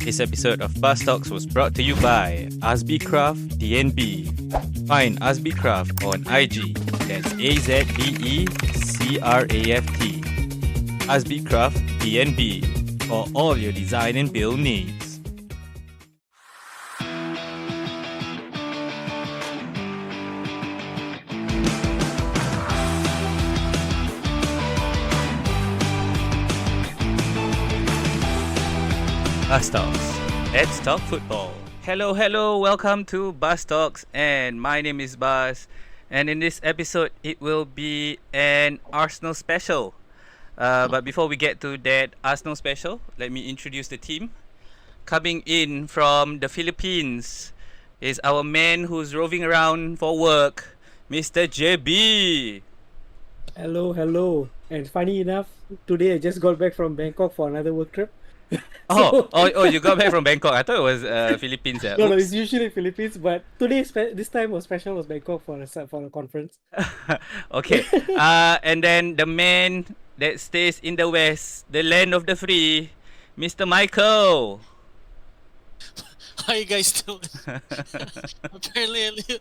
This episode of Baztalks was brought to you by Azbicraft DNB. Find Azbicraft on IG. That's AZBECRAFT. Azbicraft DNB for all your design and build needs. Baztalks. Let's talk football. Hello, welcome to Baztalks, and my name is Baz. And in this episode, it will be an Arsenal special. But before we get to that Arsenal special, let me introduce the team. Coming in from the Philippines is our man who's roving around for work, Mr. JB. Hello. And funny enough, today I just got back from Bangkok for another work trip. Oh, you got back from Bangkok. I thought it was Philippines. No, it's usually Philippines, but today this time was special, was Bangkok for a conference. Okay. And then the man that stays in the West, the land of the free, Mr. Michael. How you guys doing? Apparently,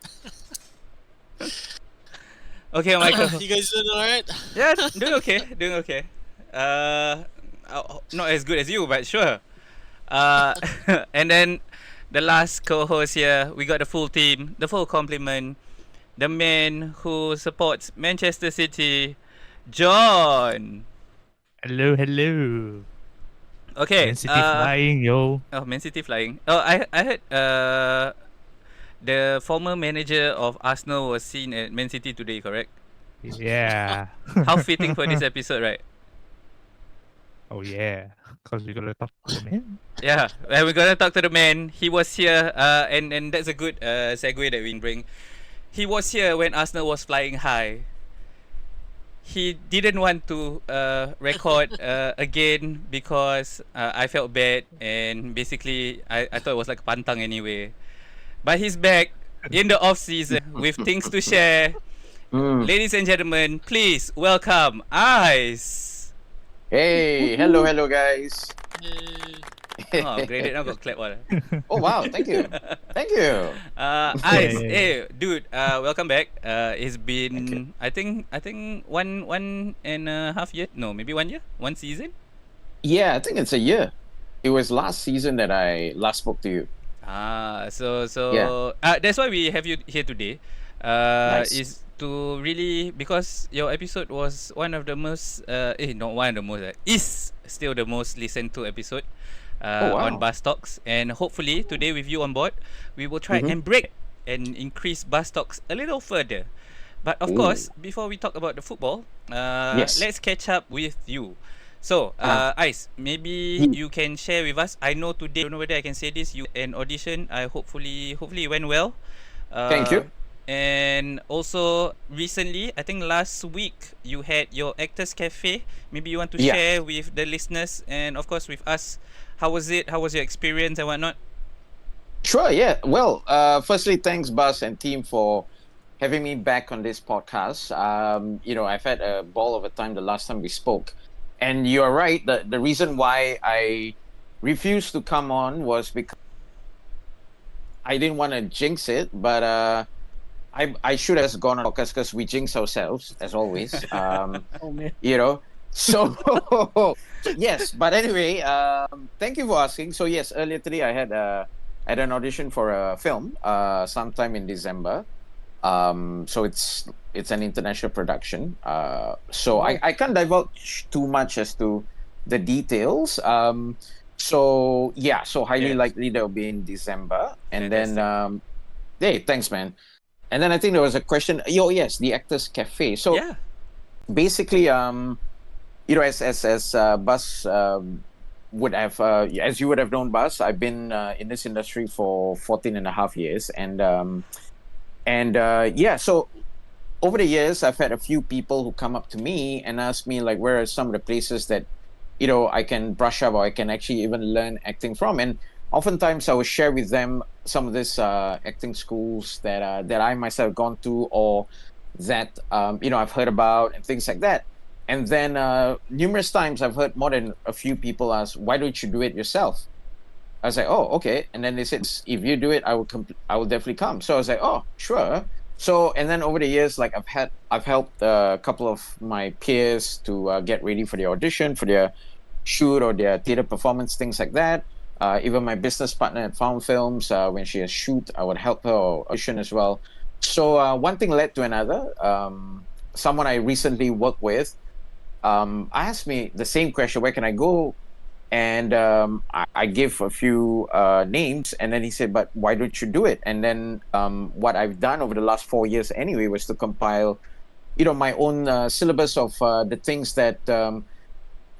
Okay, Michael. you guys doing alright? Yeah, doing okay. Not as good as you, but sure. And then the last co-host here, we got the full team, the full complement, the man who supports Manchester City, John. Hello. Okay. Man City flying, yo. Oh, Man City flying. Oh, I heard the former manager of Arsenal was seen at Man City today, correct? Yeah. How fitting for this episode, right? Oh yeah. Because we're gonna talk to the man. Yeah, and we're gonna talk to the man. He was here, and that's a good segue that we can bring. He was here when Arsenal was flying high. He didn't want to record again because I felt bad, and basically I thought it was like pantang anyway. But he's back in the off season with things to share. Ladies and gentlemen, please welcome Ice. Hey, hello guys. Oh, graded now got clap all. Oh wow, thank you. Ice, hey, dude, welcome back. It's been I think one and a half year. No, maybe 1 year, one season. Yeah, I think it's a year. It was last season that I last spoke to you. So Yeah. that's why we have you here today. Nice. Is to really, because your episode was one of the most not one of the most, is still the most listened to episode wow. on Baztalks, and hopefully today with you on board, we will try and break and increase Baztalks a little further. But of course, before we talk about the football, Yes. let's catch up with you. So, Ice, maybe you can share with us. I know today, I don't know whether I can say this, you an audition. I hopefully it went well. Thank you. And also recently, I think last week, you had your Actors Cafe. Maybe you want to Yeah. share with the listeners and of course with us. How was it? How was your experience and whatnot? Sure, yeah. Well, firstly, thanks Buzz and team for having me back on this podcast. I've had a ball of a time the last time we spoke. And you're right, the reason why I refused to come on was because I didn't want to jinx it, but I should have gone on podcast because we jinx ourselves as always. Oh man. So yes. But anyway, thank you for asking. So yes, earlier today I had an audition for a film sometime in December. So it's an international production. So I can't divulge too much as to the details. So highly likely they'll be in December. And then hey, thanks man. And then I think there was a question. Yes, the Actors Cafe. So basically, as Buzz would have, as you would have known, Buzz, I've been in this industry for 14 and a half years, so over the years, I've had a few people who come up to me and ask me like, where are some of the places that I can brush up or I can actually even learn acting from, and oftentimes I will share with them some of these acting schools that I myself have gone to, or that I've heard about and things like that. And then numerous times I've heard more than a few people ask, why don't you do it yourself? I was like, oh, okay. And then they said, if you do it, I will definitely come. So I was like, oh, sure. So, and then over the years, like I've helped a couple of my peers to get ready for the audition, for their shoot or their theater performance, things like that. Even my business partner at Found Films, when she has shoot, I would help her audition as well. So one thing led to another. Someone I recently worked with asked me the same question: where can I go? And I give a few names, and then he said, "But why don't you do it?" And then what I've done over the last 4 years, anyway, was to compile, my own syllabus of the things that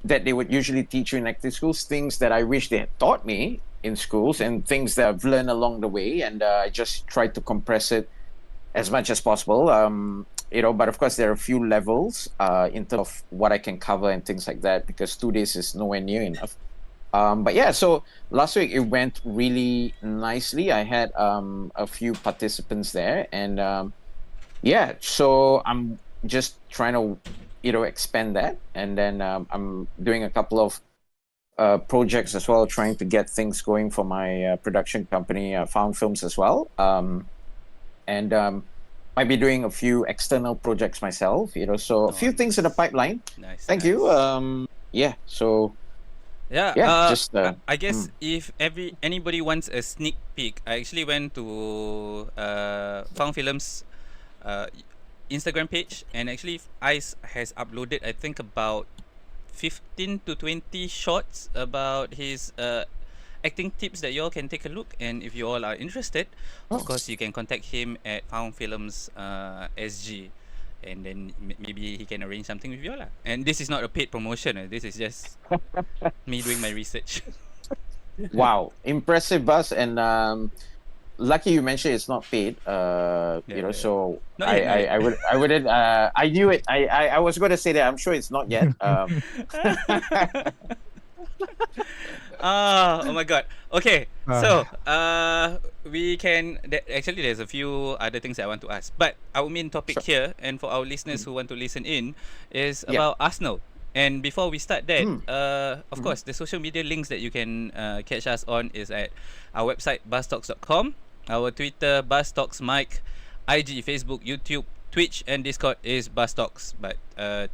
that they would usually teach you in acting schools, things that I wish they had taught me in schools, and things that I've learned along the way, and I just tried to compress it as much as possible. But of course, there are a few levels in terms of what I can cover and things like that, because 2 days is nowhere near enough. But yeah, so last week it went really nicely. I had a few participants there, and yeah, so I'm just trying to, expand that, and then I'm doing a couple of projects as well, trying to get things going for my production company, Found Films as well. And might be doing a few external projects myself, so a few things in the pipeline. Nice. Thank you. Yeah. So Yeah, just I guess if anybody wants a sneak peek, I actually went to Found Films Instagram page, and actually Ice has uploaded, I think, about 15 to 20 shots about his acting tips that you all can take a look. And if you all are interested, of course, you can contact him at Found Films SG, and then maybe he can arrange something with you all lah. And this is not a paid promotion. This is just me doing my research. Wow, impressive, Buzz, and lucky you mentioned it's not paid. So Not yet, I wouldn't. I knew it. I was going to say that. I'm sure it's not yet. Oh my god. Okay. So we can actually there's a few other things I want to ask. But our main topic here, and for our listeners who want to listen in, is about Arsenal. And before we start that, of course, the social media links that you can catch us on is at our website, Baztalks.com, our Twitter, Baztalks Mike, IG, Facebook, YouTube, Twitch, and Discord is Baztalks. But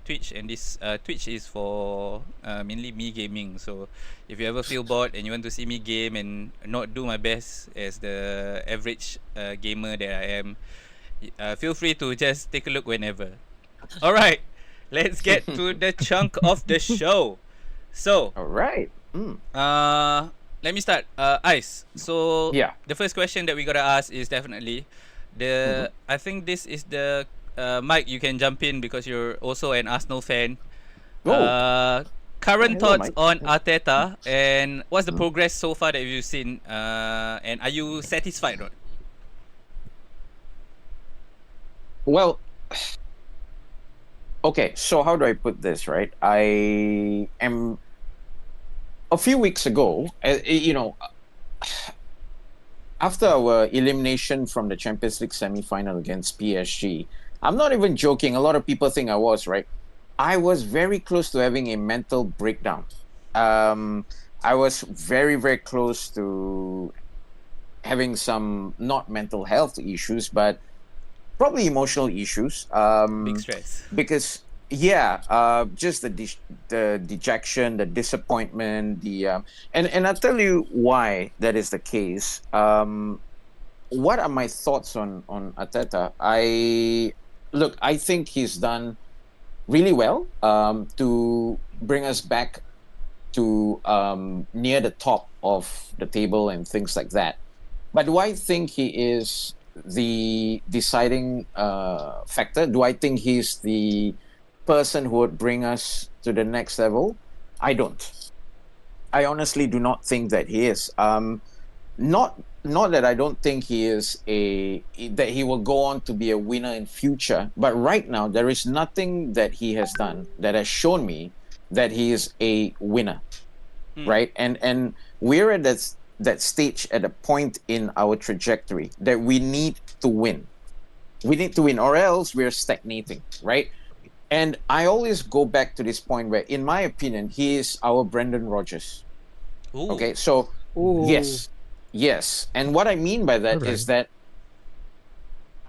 Twitch is for mainly me gaming. So if you ever feel bored and you want to see me game and not do my best as the average gamer that I am, feel free to just take a look whenever. All right. Let's get to the chunk of the show. So, all right. Let me start. Ice. So, the first question that we gotta ask is definitely I think this is the Mike. You can jump in because you're also an Arsenal fan. Current thoughts on Arteta, and what's the progress so far that you've seen? And are you satisfied? Or? Well. Okay, so how do I put this, right? I am a few weeks ago, after our elimination from the Champions League semi-final against PSG, I'm not even joking. A lot of people think I was, right? I was very close to having a mental breakdown. I was very, very close to having some, not mental health issues, but probably emotional issues. Big stress. Because just the dejection, the disappointment, and I'll tell you why that is the case. What are my thoughts on Arteta? I think he's done really well to bring us back to near the top of the table and things like that. But do I think he is the deciding factor? Do I think he's the person who would bring us to the next level? I don't. I honestly do not think that he is. Not that I don't think he is that he will go on to be a winner in future, but right now there is nothing that he has done that has shown me that he is a winner, right? And we're at that stage, at a point in our trajectory that we need to win. We need to win, or else we're stagnating, right? And I always go back to this point where, in my opinion, he is our Brendan Rodgers. Ooh. Okay, so Oh, Yes. And what I mean by that is Alright.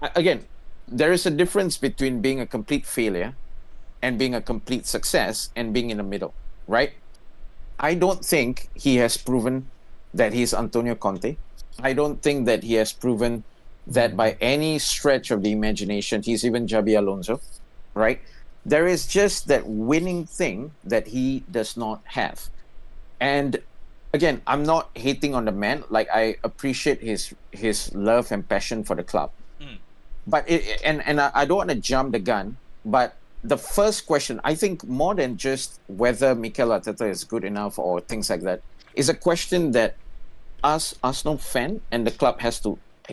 that, again, there is a difference between being a complete failure and being a complete success and being in the middle, right? I don't think he has proven that he's Antonio Conte. I don't think that he has proven that by any stretch of the imagination he's even Xabi Alonso, right? There is just that winning thing that he does not have. And again, I'm not hating on the man. Like, I appreciate his love and passion for the club. Mm. But I don't want to jump the gun, but the first question, I think, more than just whether Mikel Arteta is good enough or things like that, is a question that us Arsenal fan and the club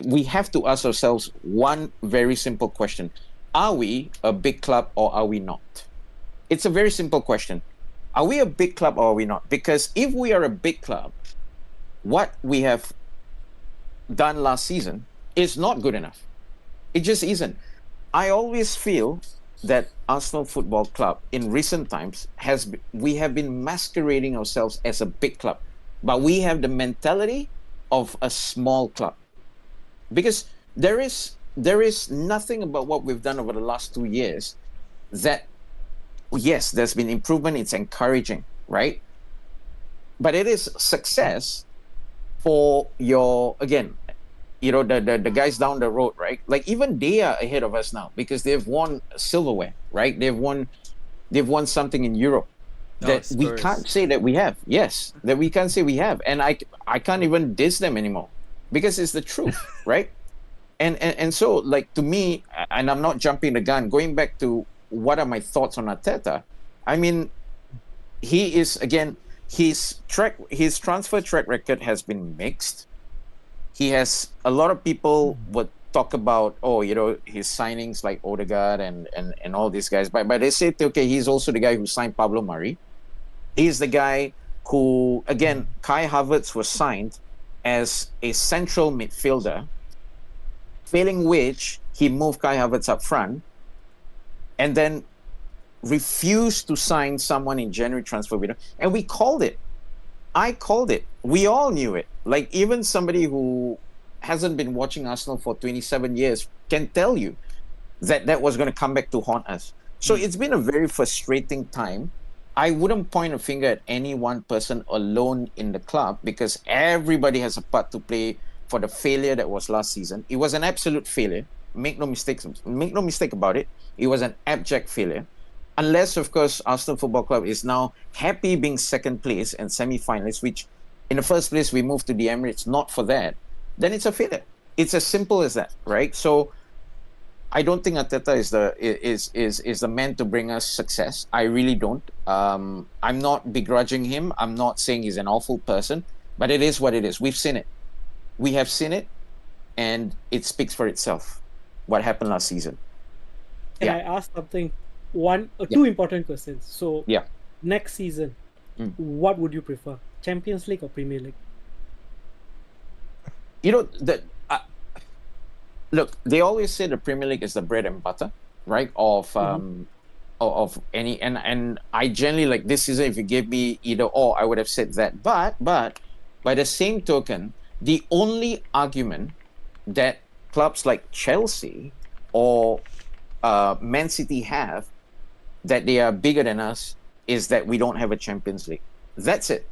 we have to ask ourselves one very simple question: are we a big club or are we not? It's a very simple question. Are we a big club or are we not? Because if we are a big club, what we have done last season is not good enough. It just isn't. I always feel that Arsenal Football Club in recent times we have been masquerading ourselves as a big club, but we have the mentality of a small club, because there is nothing about what we've done over the last 2 years that, yes, there's been improvement. It's encouraging, right? But it is success for your, again, the guys down the road, right? Like, even they are ahead of us now because they've won silverware, right? They've won something in Europe that we Spurs. can't say that we have. Yes, that we can't say we have. And I can't even diss them anymore because it's the truth, right? And so, like, to me, and I'm not jumping the gun, going back to what are my thoughts on Arteta, I mean, he is, again, his transfer track record has been mixed. He has, a lot of people would talk about, his signings like Odegaard and all these guys, but they say, okay, he's also the guy who signed Pablo Mari. He's the guy who, again, Kai Havertz was signed as a central midfielder, failing which he moved Kai Havertz up front and then refused to sign someone in January transfer window. And we called it. I called it. We all knew it. Like, even somebody who hasn't been watching Arsenal for 27 years can tell you that was going to come back to haunt us. So it's been a very frustrating time. I wouldn't point a finger at any one person alone in the club because everybody has a part to play for the failure that was last season. It was an absolute failure. Make no mistake about it. It was an abject failure. Unless, of course, Arsenal Football Club is now happy being second place and semi-finalists, which in the first place we moved to the Emirates not for that, then it's a failure. It's as simple as that, right? So I don't think Arteta is the man to bring us success. I really don't. I'm not begrudging him. I'm not saying he's an awful person, but it is what it is. We've seen it. We have seen it, and it speaks for itself. What happened last season? Can I ask something? Two important questions. So, Yeah. next season, what would you prefer? Champions League or Premier League? Look, they always say the Premier League is the bread and butter, right? Of any, and I generally, like, this season, if you gave me either or, I would have said that. But by the same token, the only argument that clubs like Chelsea or Man City have that they are bigger than us is that we don't have a Champions League. That's it,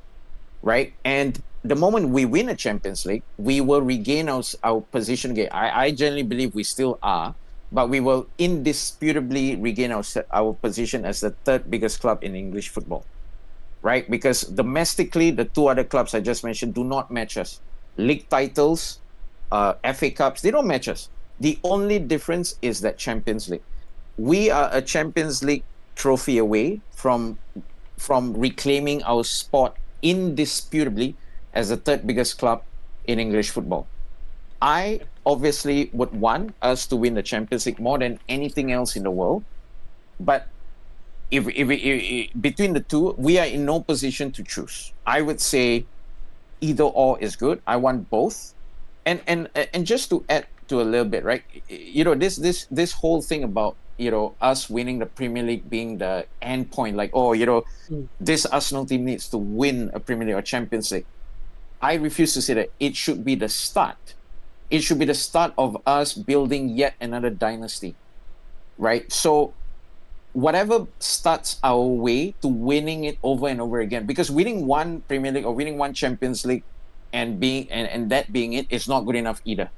right? And the moment we win a Champions League, we will regain our position again. I generally believe we still are, but we will indisputably regain our position as the third biggest club in English football, right? Because domestically, the two other clubs I just mentioned do not match us. League titles, FA Cups, they don't match us. The only difference is that Champions League. We are a Champions League trophy away from reclaiming our spot indisputably as the third biggest club in English football. I obviously would want us to win the Champions League more than anything else in the world. But if between the two, we are in no position to choose. I would say either or is good. I want both. And just to add to a little bit, right? This whole thing about us winning the Premier League being the end point, like, this Arsenal team needs to win a Premier League or Champions League. I refuse to say that. It should be the start. It should be the start of us building yet another dynasty, right? So whatever starts our way to winning it over and over again, because winning one Premier League or winning one Champions League and that being it is not good enough either.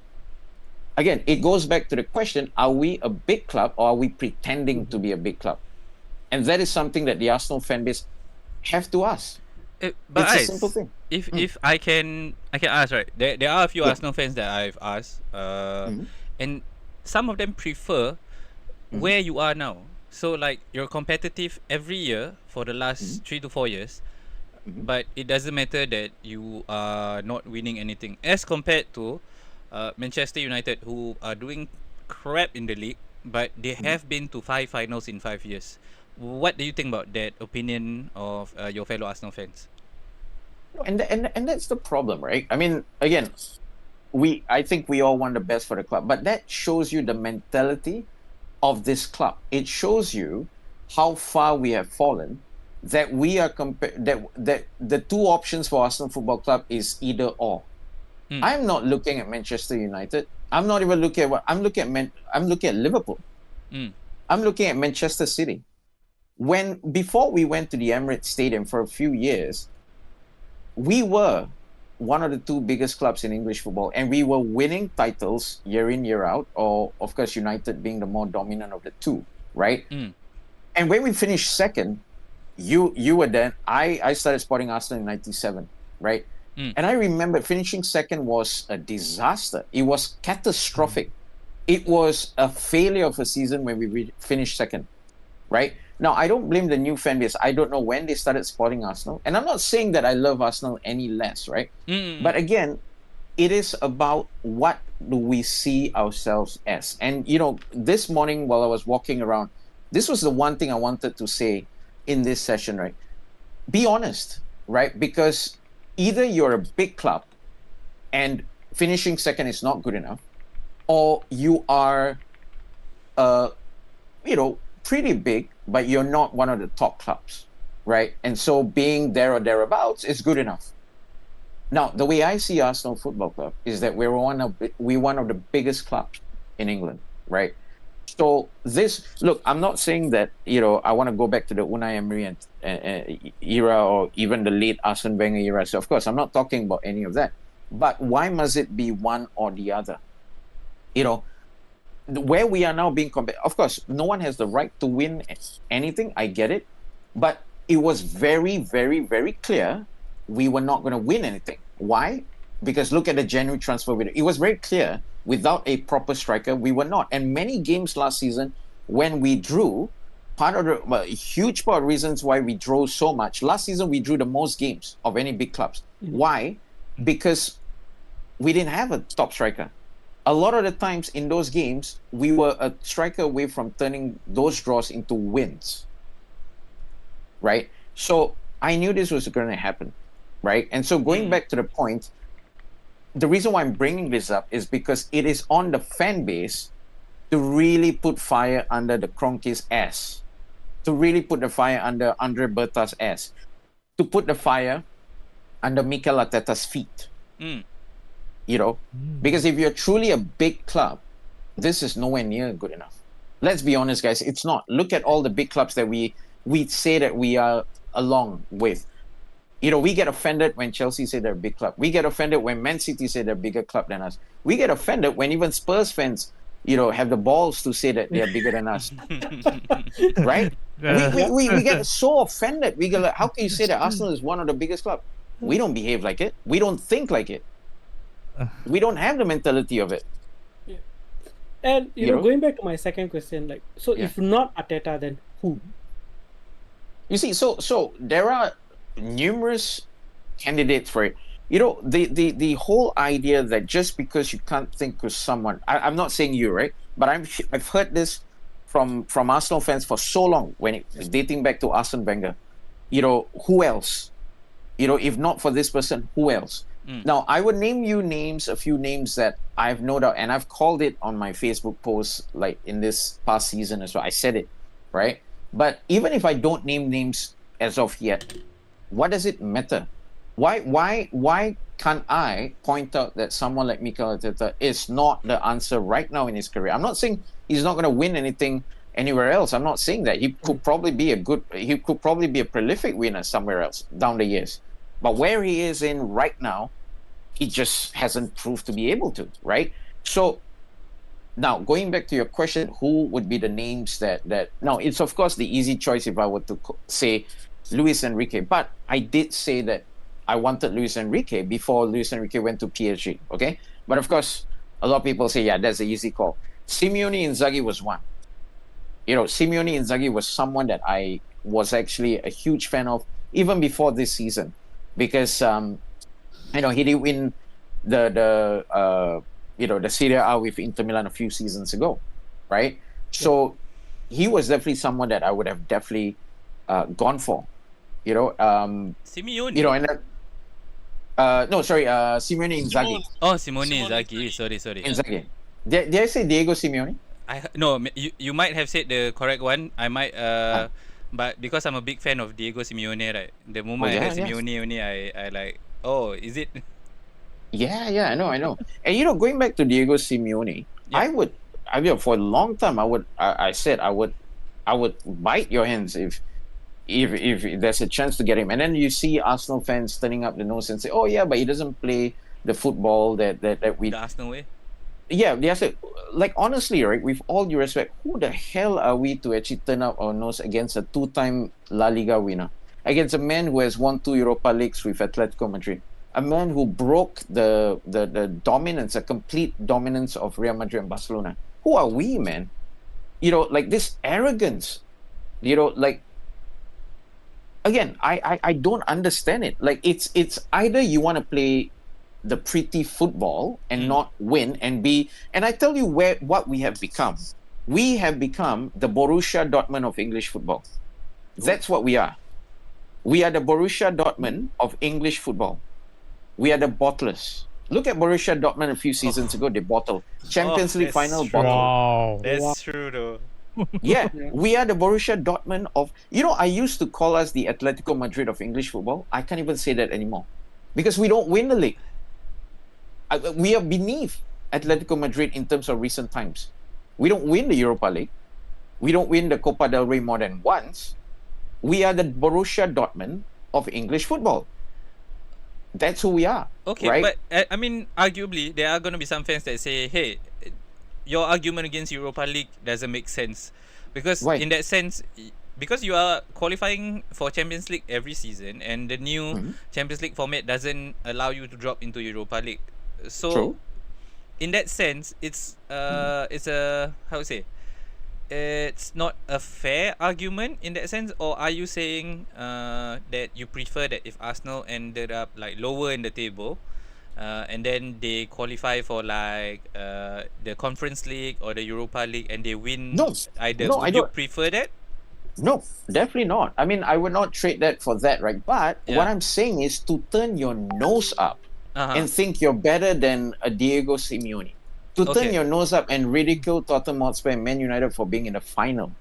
Again, it goes back to the question, are we a big club or are we pretending to be a big club? And that is something that the Arsenal fan base have to ask. But It's a simple thing. If I can ask, right, there are a few Yeah. Arsenal fans that I've asked, Mhm. and some of them prefer where you are now. So like you're competitive every year for the last 3 to 4 years, but it doesn't matter that you are not winning anything as compared to Manchester United, who are doing crap in the league, but they have been to 5 finals in 5 years. What do you think about that opinion of your fellow Arsenal fans? And that's the problem, right? I mean, again, I think we all want the best for the club, but that shows you the mentality of this club. It shows you how far we have fallen. That we are that the two options for Arsenal Football Club is either or. I'm not looking at Manchester United. I'm not even looking at I'm looking at Liverpool. I'm looking at Manchester City. Before we went to the Emirates Stadium for a few years, we were one of the two biggest clubs in English football, and we were winning titles year in, year out, or of course United being the more dominant of the two, right? And when we finished second, you were then, I started supporting Arsenal in 97, right? And I remember finishing second was a disaster. It was catastrophic. It was a failure of a season when we finished second, right? Now, I don't blame the new fan base. I don't know when they started supporting Arsenal. And I'm not saying that I love Arsenal any less, right? But again, it is about what do we see ourselves as. And, you know, this morning while I was walking around, this was the one thing I wanted to say in this session, right? Be honest, right? Because either you're a big club and finishing second is not good enough, or you are, pretty big, but you're not one of the top clubs, right? And so being there or thereabouts is good enough. Now, the way I see Arsenal Football Club is that we're one of the biggest clubs in England, right? So look, I'm not saying that, I want to go back to the Unai Emery era or even the late Arsene Wenger era. So, of course, I'm not talking about any of that. But why must it be one or the other? Where we are now being compared, of course, no one has the right to win anything. I get it. But it was very, very, very clear we were not going to win anything. Why? Because look at the January transfer window. It was very clear without a proper striker, we were not. And many games last season, when we drew, a huge part of reasons why we drew so much. Last season, we drew the most games of any big clubs. Why? Because we didn't have a top striker. A lot of the times in those games, we were a striker away from turning those draws into wins, right? So I knew this was going to happen, right? And so going back to the point, the reason why I'm bringing this up is because it is on the fan base to really put fire under the Kroenke's ass, to really put the fire under Andre Berta's ass, to put the fire under Mikel Arteta's feet. Because if you're truly a big club, this is nowhere near good enough. Let's be honest, guys, it's not. Look at all the big clubs that we say that we are along with. We get offended when Chelsea say they're a big club. We get offended when Man City say they're a bigger club than us. We get offended when even Spurs fans, have the balls to say that they're bigger than us. Right? We get so offended. We go like, how can you say that Arsenal is one of the biggest clubs? We don't behave like it. We don't think like it. We don't have the mentality of it. Yeah. And going back to my second question, if not Arteta, then who? You see, so there are numerous candidates for it. The whole idea that just because you can't think of someone, I'm not saying you, right? But I've heard this from Arsenal fans for so long, when it was dating back to Arsene Wenger. Who else? If not for this person, who else? Now, I would name you a few names that I've no doubt, and I've called it on my Facebook post, like in this past season as well. I said it, right? But even if I don't name names as of yet, what does it matter? Why can't I point out that someone like Mikel Arteta is not the answer right now in his career? I'm not saying he's not going to win anything anywhere else. I'm not saying that. He could probably be a prolific winner somewhere else down the years. But where he is in right now, he just hasn't proved to be able to, right? So now going back to your question, who would be the names that now it's of course the easy choice if I were to say Luis Enrique, but I did say that I wanted Luis Enrique before Luis Enrique went to PSG, okay? But of course, a lot of people say, yeah, that's an easy call. Simeone Inzaghi was one. Simeone Inzaghi was someone that I was actually a huge fan of even before this season, because he did win the Serie A with Inter Milan a few seasons ago, right? So he was definitely someone that I would have definitely gone for, Simeone. Simone Inzaghi. Oh, Simone Inzaghi. Sorry. Inzaghi. Did I say Diego Simeone? You might have said the correct one. I might but because I'm a big fan of Diego Simeone, right? The moment I heard Simeone only, I like, oh, is it? Yeah, I know. And going back to Diego Simeone, I would for a long time I said I would bite your hands if there's a chance to get him. And then you see Arsenal fans turning up the nose and say, oh yeah, but he doesn't play the football that we The Arsenal way. Yeah, they say, like, honestly, right, with all due respect, who the hell are we to actually turn up our nose against a 2-time La Liga winner, against a man who has won 2 Europa Leagues with Atletico Madrid, a man who broke the dominance, a complete dominance of Real Madrid and Barcelona? Who are we, man? Like this arrogance, like, again, I don't understand it. Like, it's either you want to play the pretty football and not win and I tell you what we have become. We have become the Borussia Dortmund of English football. That's what we are. We are the Borussia Dortmund of English football. We are the bottlers. Look at Borussia Dortmund a few seasons ago. They bottled Champions League final true. bottle. Wow. That's true though. Yeah, we are the Borussia Dortmund of. I used to call us the Atletico Madrid of English football. I can't even say that anymore because we don't win the league. We are beneath Atletico Madrid in terms of recent times. We don't win the Europa League. We don't win the Copa del Rey more than once. We are the Borussia Dortmund of English football. That's who we are. Okay, right? but I mean, arguably, there are going to be some fans that say, hey, your argument against Europa League doesn't make sense. Because Why? in that sense, because you are qualifying for Champions League every season and the new Champions League format doesn't allow you to drop into Europa League. So, True. in that sense, it's a, how to say, it's not a fair argument in that sense, or are you saying that you prefer that if Arsenal ended up like lower in the table, and then they qualify for like the Conference League or the Europa League and they win No. either? No, Would I you don't. prefer that? No, definitely not. I mean, I would not trade that for that, right? But Yeah. what I'm saying is to turn your nose up and think you're better than a Diego Simeone. To turn Okay. your nose up and ridicule Tottenham Hotspur and Man United for being in the final.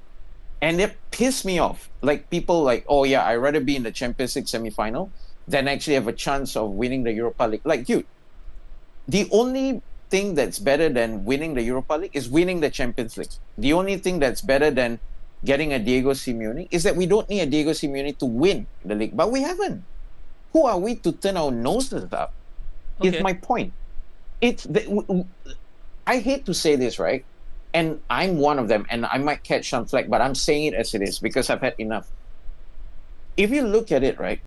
And it pissed me off. Like, people like, oh yeah, I'd rather be in the Champions League semi-final than actually have a chance of winning the Europa League. Like, dude, the only thing that's better than winning the Europa League is winning the Champions League. The only thing that's better than getting a Diego Simeone is that we don't need a Diego Simeone to win the league. But we haven't. Who are we to turn our noses up? Okay. Is my point. I hate to say this, right? And I'm one of them, and I might catch some flack, but I'm saying it as it is because I've had enough. If you look at it, right,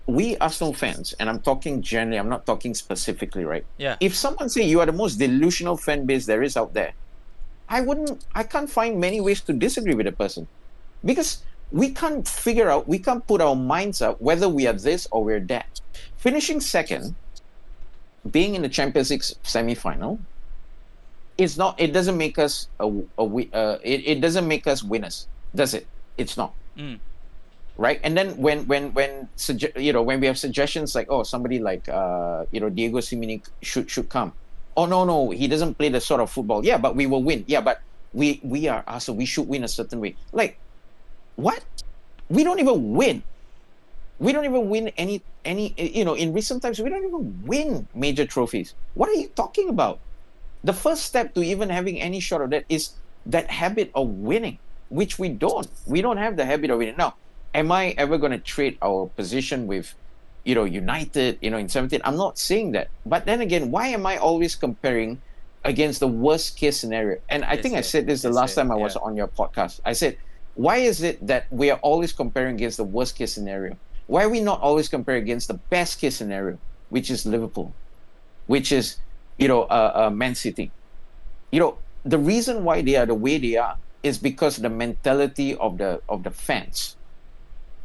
we Arsenal fans, and I'm talking generally, I'm not talking specifically, right? Yeah. If someone say you are the most delusional fan base there is out there, I can't find many ways to disagree with a person, because we can't put our minds up whether we are this or we're that. Finishing second, being in the Champions League semi-final, it doesn't make us it doesn't make us winners, does it? It's not. Right? And then when we have suggestions like, oh, somebody like Diego Simeone should come. Oh no, he doesn't play the sort of football. Yeah, but we will win. Yeah, but we are Arsenal. We should win a certain way. Like, what? We don't even win. We don't even win any, in recent times, we don't even win major trophies. What are you talking about? The first step to even having any shot of that is that habit of winning, which we don't. We don't have the habit of winning. Now, am I ever going to trade our position with, United, in 17? I'm not saying that. But then again, why am I always comparing against the worst case scenario? And I think I said this the last time I was on your podcast. I said, why is it that we are always comparing against the worst case scenario? Why are we not always comparing against the best case scenario, which is Liverpool, which is, Man City? The reason why they are the way they are is because the mentality of the fans,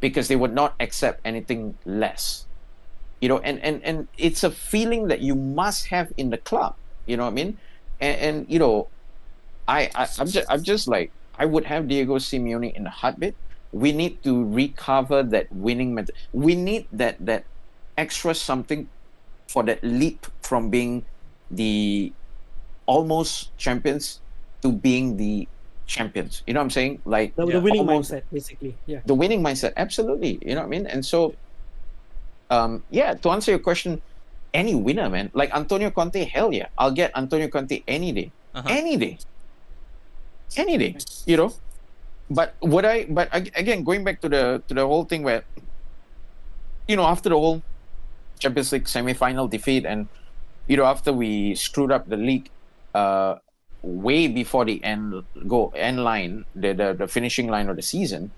because they would not accept anything less. And it's a feeling that you must have in the club. You know what I mean? And I'm just like, I would have Diego Simeone in a heartbeat. We need to recover that winning mentality. We need that extra something for that leap from being the almost champions to being the champions. You know what I'm saying? Like The winning mindset, basically. Yeah. the winning mindset. Absolutely. You know what I mean? And so, to answer your question, any winner, man. Like Antonio Conte, hell yeah. I'll get Antonio Conte any day. Any day. But again, going back to the whole thing where, after the whole Champions League semi-final defeat, and after we screwed up the league way before the end line, the finishing line of the season,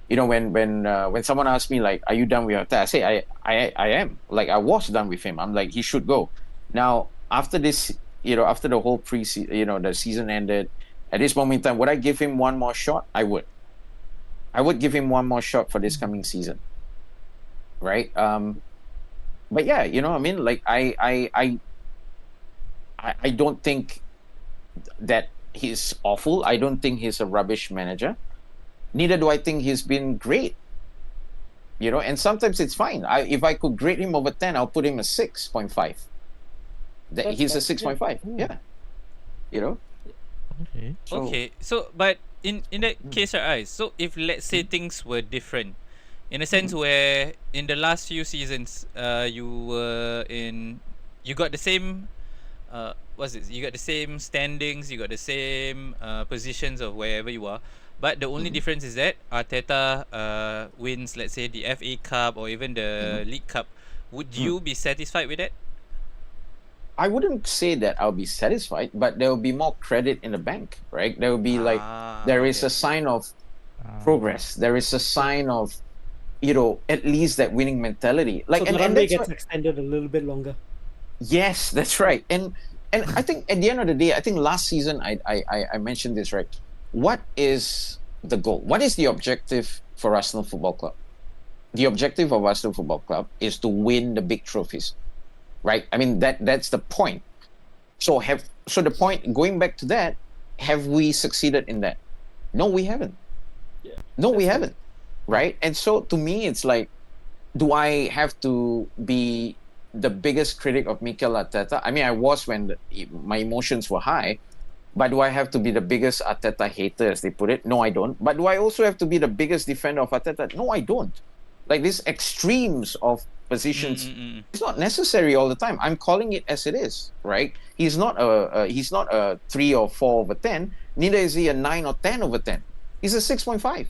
when someone asked me like, are you done with Arteta? I say I am. Like, I was done with him. I'm like, he should go. Now after this, after the whole preseason, the season ended, at this moment in time, would I give him one more shot? I would give him one more shot for this coming season, right? But yeah, you know what I mean? Like, I don't think that he's awful. I don't think he's a rubbish manager. Neither do I think he's been great. And sometimes it's fine. If I could grade him over 10, I'll put him a 6.5. He's a 6.5. Yeah. Okay. Okay, so but in that case, right, so if let's say things were different, in a sense where in the last few seasons, you got the same, you got the same standings, you got the same positions of wherever you are, but the only difference is that Arteta wins, let's say, the FA Cup or even the League Cup. Would you be satisfied with that? I wouldn't say that I'll be satisfied, but there will be more credit in the bank, right? There will be there is a sign of progress. There is a sign of, at least that winning mentality. Like, so the runway gets extended a little bit longer. Yes, that's right. And I think at the end of the day, I think last season I mentioned this, right? What is the goal? What is the objective for Arsenal Football Club? The objective of Arsenal Football Club is to win the big trophies. Right? I mean, that's the point. So the point, going back to that, have we succeeded in that? No, we haven't. Yeah. No, we haven't. Right? And so to me, it's like, do I have to be the biggest critic of Mikel Arteta? I mean, I was when my emotions were high, but do I have to be the biggest Arteta hater, as they put it? No, I don't. But do I also have to be the biggest defender of Arteta? No, I don't. Like, these extremes of positions, it's not necessary all the time. I'm calling it as it is, right? He's not a 3 or 4 over 10. Neither is he a 9 or 10 over 10. He's a 6.5.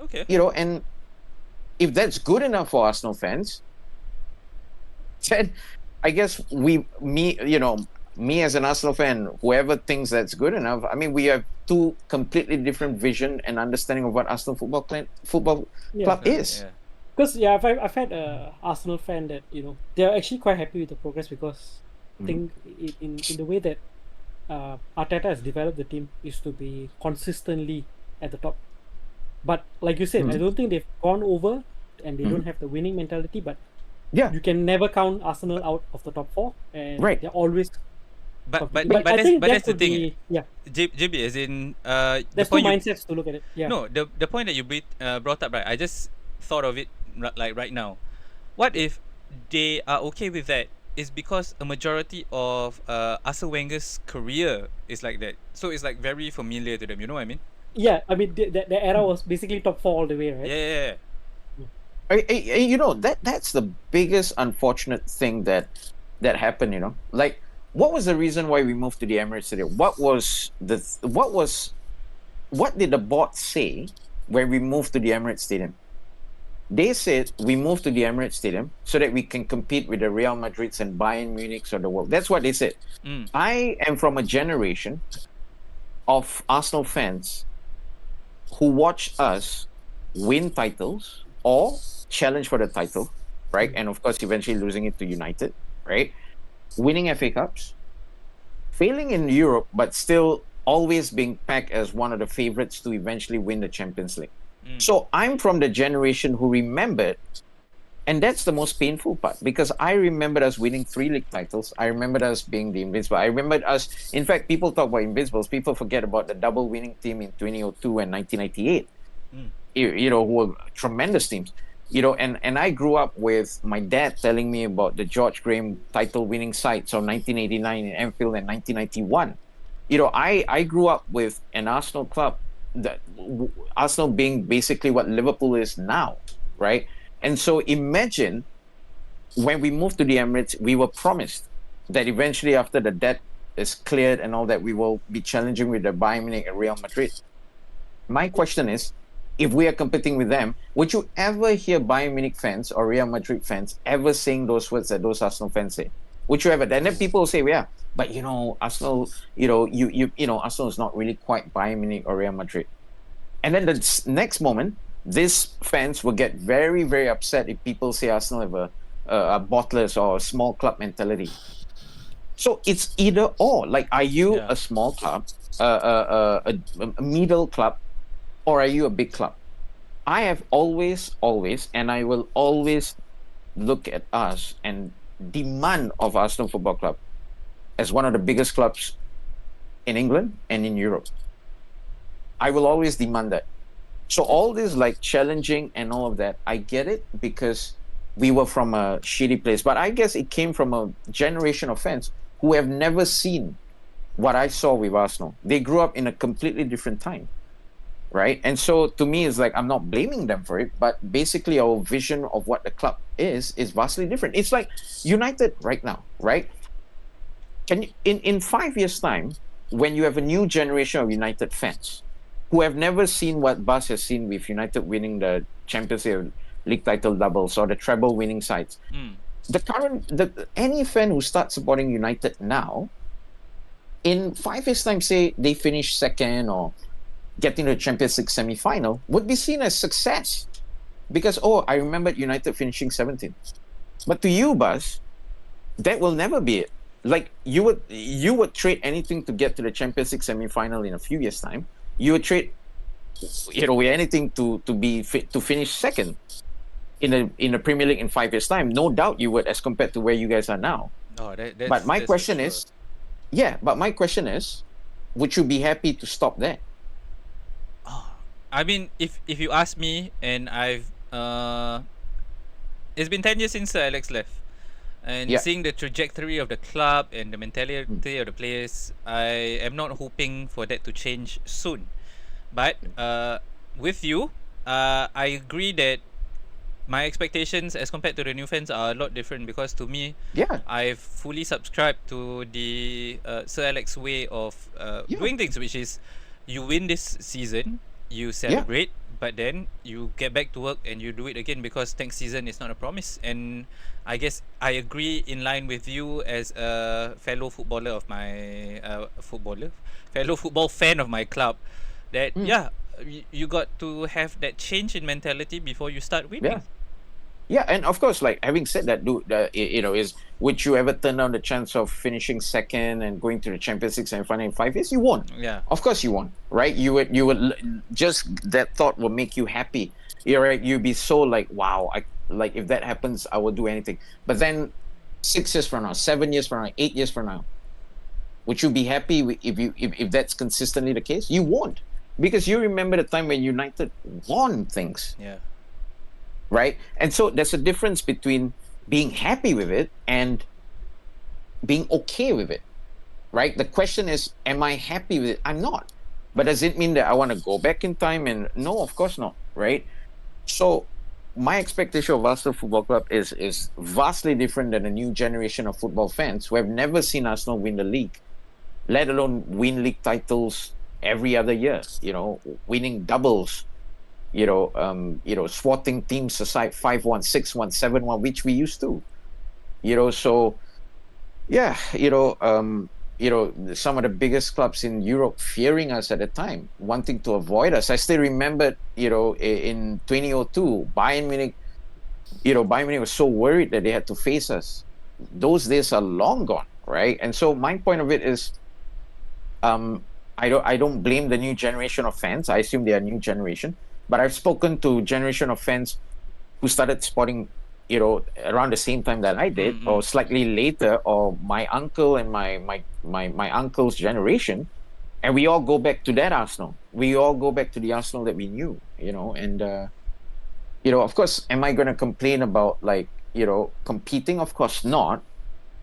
Okay. And if that's good enough for Arsenal fans, then I guess me as an Arsenal fan, whoever thinks that's good enough, I mean, we have two completely different vision and understanding of what Arsenal Football Club is. Yeah. Because I've had a Arsenal fan that they're actually quite happy with the progress, because I think in the way that Arteta has developed the team is to be consistently at the top. But like you said, I don't think they've gone over and they don't have the winning mentality. But you can never count Arsenal out of the top 4, and they're always. But that's the thing. JB, as in there's two mindsets to look at it. Yeah. No, the point that you brought up, right? I just thought of it like right now. What if they are okay with that? Is because a majority of Arsene Wenger's career is like that, so it's like very familiar to them. You know what I mean? Yeah, I mean the era was basically top 4 all the way, right? Yeah. You know, that's the biggest unfortunate thing that happened. You know, like what was the reason why we moved to the Emirates Stadium? What did the board say when we moved to the Emirates Stadium? They said we moved to the Emirates Stadium so that we can compete with the Real Madrids and Bayern Munichs of the world. That's what they said. I am from a generation of Arsenal fans who watch us win titles or challenge for the title, right? And of course, eventually losing it to United, right? Winning FA Cups, failing in Europe, but still always being pegged as one of the favorites to eventually win the Champions League. So I'm from the generation who remembered, and that's the most painful part, because I remembered us winning 3 league titles. I remembered us being the Invincible. I remembered us, in fact, people talk about Invincibles. People forget about the double winning team in 2002 and 1998, you know, who were tremendous teams. You know, and I grew up with my dad telling me about the George Graham title winning sides of 1989 in Anfield and 1991. You know, I grew up with an Arsenal club, that Arsenal being basically what Liverpool is now, right? And so imagine when we moved to the Emirates, we were promised that eventually after the debt is cleared and all that, we will be challenging with the Bayern Munich and Real Madrid. My question is, if we are competing with them, would you ever hear Bayern Munich fans or Real Madrid fans ever saying those words that those Arsenal fans say? Would you ever? And then people say, yeah, but you know, Arsenal, you know, you know, Arsenal is not really quite Bayern Munich or Real Madrid. And then the next moment, these fans will get very, very upset if people say Arsenal have a bottlers or a small club mentality. So it's either or. Like, are you a small club, a middle club, or are you a big club? I have always, and I will always look at us and demand of Arsenal Football Club as one of the biggest clubs in England and in Europe. I will always demand that. So all this like challenging and all of that, I get it because we were from a shitty place. But I guess it came from a generation of fans who have never seen what I saw with Arsenal. They grew up in a completely different time, right? And so to me, it's like, I'm not blaming them for it, but basically our vision of what the club is vastly different. It's like United right now, right? Can you, in 5 years' time, when you have a new generation of United fans who have never seen what Buzz has seen with United winning the Champions League title doubles or the treble winning sides, any fan who starts supporting United now, in 5 years' time, say they finish second or getting to the Champions League semi-final, would be seen as success. Because, oh, I remember United finishing 17th. But to you, Buzz, that will never be it. Like, you would trade anything to get to the Champions League semi-final in a few years' time. You would trade, you know, anything to be fit to finish second in the Premier League in 5 years' time. No doubt you would, as compared to where you guys are now. Oh, but my question is, would you be happy to stop there? I mean, if you ask me, and it's been 10 years since Alex left, and seeing the trajectory of the club and the mentality of the players, I am not hoping for that to change soon. But with you, I agree that my expectations as compared to the new fans are a lot different, because to me, I've fully subscribed to the Sir Alex way of doing things, which is you win this season, you celebrate, but then you get back to work and you do it again, because next season is not a promise. And I guess I agree in line with you as a fellow footballer of my fellow football fan of my club, that you got to have that change in mentality before you start winning. Yeah, and of course, like, having said that, you know, would you ever turn down the chance of finishing second and going to the Champions League semi-final in 5 years? You won't. Yeah. Of course you won't, right? You would just, that thought will make you happy. You're right. You'd be so like, wow, like if that happens, I will do anything. But then 6 years from now, 7 years from now, 8 years from now, would you be happy if that's consistently the case? You won't, because you remember the time when United won things. Yeah. Right? And so there's a difference between being happy with it and being okay with it, right? The question is, am I happy with it? I'm not. But does it mean that I want to go back in time? And no, of course not, right? So my expectation of Arsenal Football Club is vastly different than a new generation of football fans who have never seen Arsenal win the league, let alone win league titles every other year. Winning doubles. Swatting teams aside 5-1, 6-1, 7-1, which we used to. So yeah, some of the biggest clubs in Europe fearing us at the time, wanting to avoid us. I still remember, in 2002, Bayern Munich was so worried that they had to face us. Those days are long gone, right? And so my point of it is, I don't blame the new generation of fans. I assume they are new generation, but I've spoken to generation of fans who started supporting, around the same time that I did, or slightly later, or my uncle and my uncle's generation, and we all go back to that Arsenal. We all go back to the Arsenal that we knew, and of course, am I going to complain about competing? Of course not.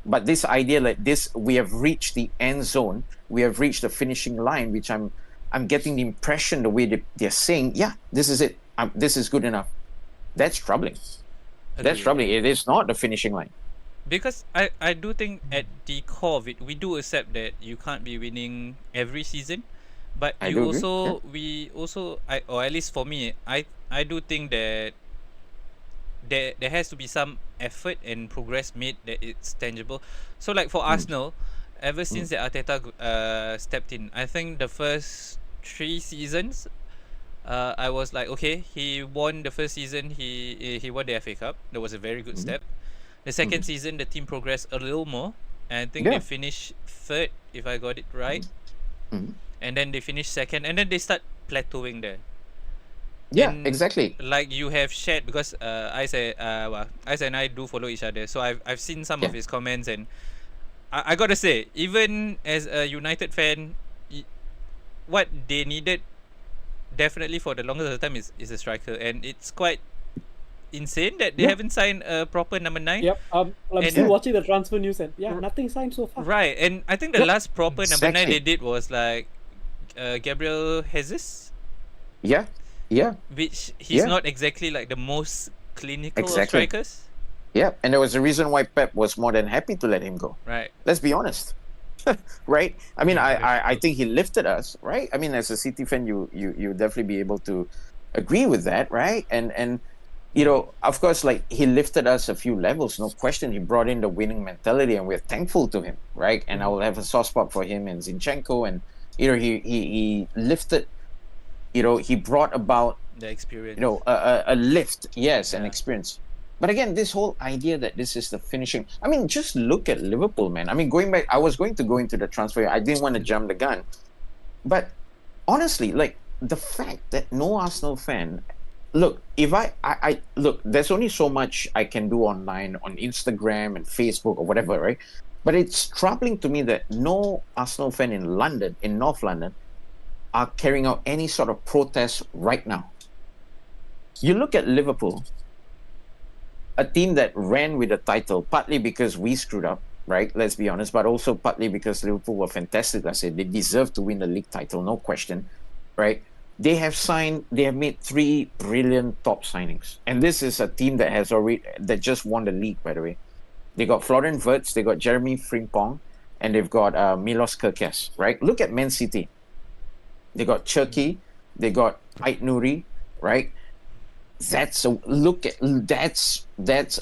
But this idea like this, we have reached the end zone, we have reached the finishing line, which I'm getting the impression the way they're saying, yeah, this is it. This is good enough. That's troubling. That's troubling. It is not the finishing line. Because I do think at the core of it, we do accept that you can't be winning every season, but I you do agree, also we also or at least for me, I do think that there has to be some effort and progress made that it's tangible. So like for Arsenal, ever since the Arteta stepped in, I think the first 3 seasons, I was like, okay, he won the first season, he won the FA Cup. That was a very good step. The second season, the team progressed a little more, and I think they finished third, if I got it right. And then they finished second, and then they start plateauing there. Yeah, And exactly. like you have shared, because Ais and I do follow each other, so I've seen some of his comments, and I gotta say, even as a United fan, what they needed definitely for the longest time is a striker, and it's quite insane that they haven't signed a proper number 9. Yep. I'm still watching the transfer news, and nothing signed so far. Right, and I think the last proper number 9 Exactly. they did was like Gabriel Jesus, Yeah. which he's not exactly like the most clinical of Exactly. strikers. Yeah. And there was a reason why Pep was more than happy to let him go. Right. Let's be honest. Right? I mean, I think he lifted us, right? I mean, as a City fan, you definitely be able to agree with that, right? And of course, like, he lifted us a few levels, no question. He brought in the winning mentality, and we're thankful to him, right? And I will have a soft spot for him and Zinchenko, and he lifted, he brought about The experience. a lift, yes, an experience. But again, this whole idea that this is the finishing, I mean, just look at Liverpool, man. I mean, going back, I was going to go into the transfer, I didn't want to jump the gun, but honestly, like, the fact that no Arsenal fan, look, if I look, there's only so much I can do online, on Instagram and Facebook or whatever, right? But it's troubling to me that no Arsenal fan in London, in North London, are carrying out any sort of protest right now. You look at Liverpool, a team that ran with the title, partly because we screwed up, right? Let's be honest, but also partly because Liverpool were fantastic. I said they deserve to win the league title, no question, right? They have made 3 brilliant top signings, and this is a team that just won the league, by the way. They got Florian Wirtz, they got Jeremy Frimpong, and they've got Milos Kerkez, right? Look at Man City. They got Cherki, they got Ait Nouri, right? That's a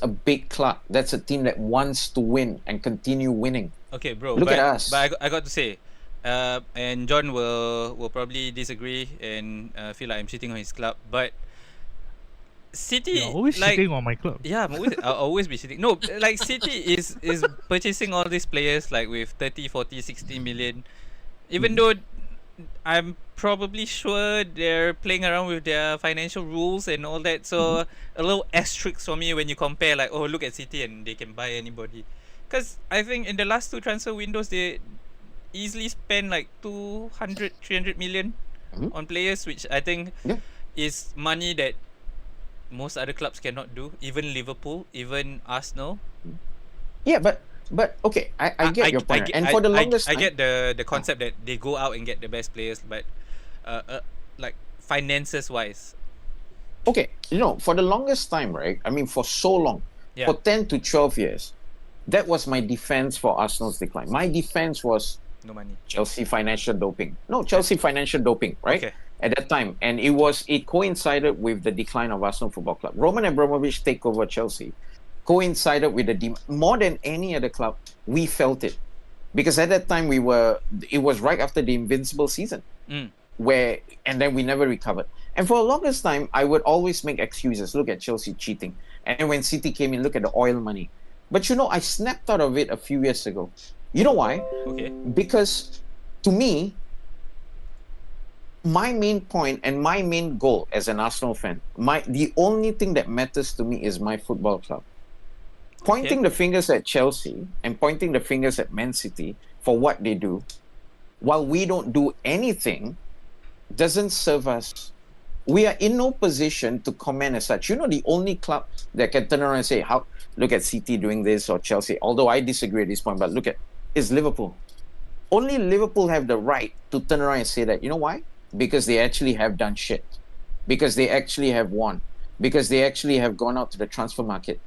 big club. That's a team that wants to win and continue winning. Okay, bro. Look but, at us. But I got to say, and John will probably disagree and feel like I'm shitting on his club, but City, You're always like, shitting on my club. yeah, I'll always be shitting. No, like, City is purchasing all these players like with 30, 40, 60 million, even though I'm probably sure they're playing around with their financial rules and all that. So a little asterisk for me when you compare, like, oh, look at City and they can buy anybody. Because I think in the last 2 transfer windows, they easily spend like 200, 300 million on players, which I think is money that most other clubs cannot do. Even Liverpool, even Arsenal. Yeah, but okay, I get your point. And for the longest I time, get the concept that they go out and get the best players, but like, finances wise, okay, for the longest time, right? I mean, for so long, Yeah. for 10 to 12 years, that was my defense for Arsenal's decline. My defense was No money. Chelsea financial doping. No, Chelsea financial doping, right? Okay. At that time. And it coincided with the decline of Arsenal Football Club. Roman Abramovich take over Chelsea coincided with more than any other club, we felt it. Because at that time it was right after the invincible season. Mm. And then we never recovered. And for the longest time, I would always make excuses. Look at Chelsea cheating. And then when City came in, look at the oil money. But I snapped out of it a few years ago. You know why? Okay. Because to me, my main point and my main goal as an Arsenal fan, the only thing that matters to me is my football club. Pointing the fingers at Chelsea and pointing the fingers at Man City for what they do, while we don't do anything, doesn't serve us. We are in no position to comment as such. The only club that can turn around and say, look at City doing this or Chelsea, although I disagree at this point, but is Liverpool. Only Liverpool have the right to turn around and say that. You know why? Because they actually have done shit. Because they actually have won. Because they actually have gone out to the transfer market.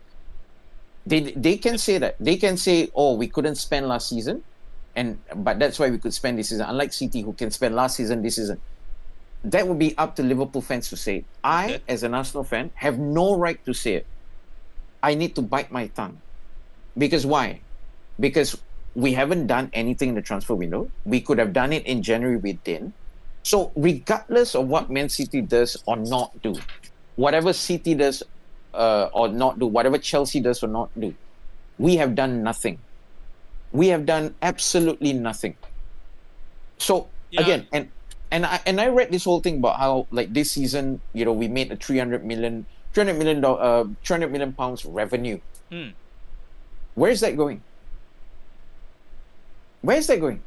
They can say that. They can say, oh, we couldn't spend last season, but that's why we could spend this season. Unlike City, who can spend last season, this season. That would be up to Liverpool fans to say. I, as an Arsenal fan, have no right to say it. I need to bite my tongue. Because why? Because we haven't done anything in the transfer window. We could have done it in January, we didn't. So regardless of what Man City does or not do, whatever City does or not do, whatever Chelsea does or not do, we have done nothing. We have done absolutely nothing. So again, and I read this whole thing about how like this season, we made a 300 million pounds revenue. Where is that going? Where is that going?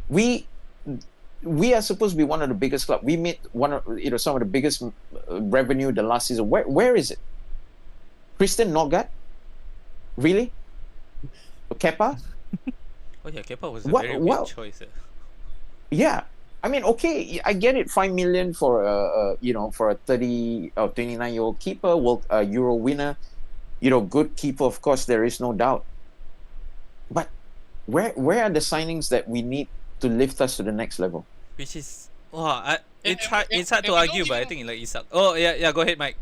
We are supposed to be one of the biggest clubs. We made some of the biggest revenue the last season. Where is it? Christian Norgard? Really? Kepa? Oh yeah, Kepa was a very weird choice. Yeah, I mean, okay, I get it. 5 million for a 30 or 29-year-old keeper, Euro winner, good keeper. Of course, there is no doubt. But where are the signings that we need to lift us to the next level? Which is it's hard to argue, but I think like Isak. Oh yeah, go ahead, Mike.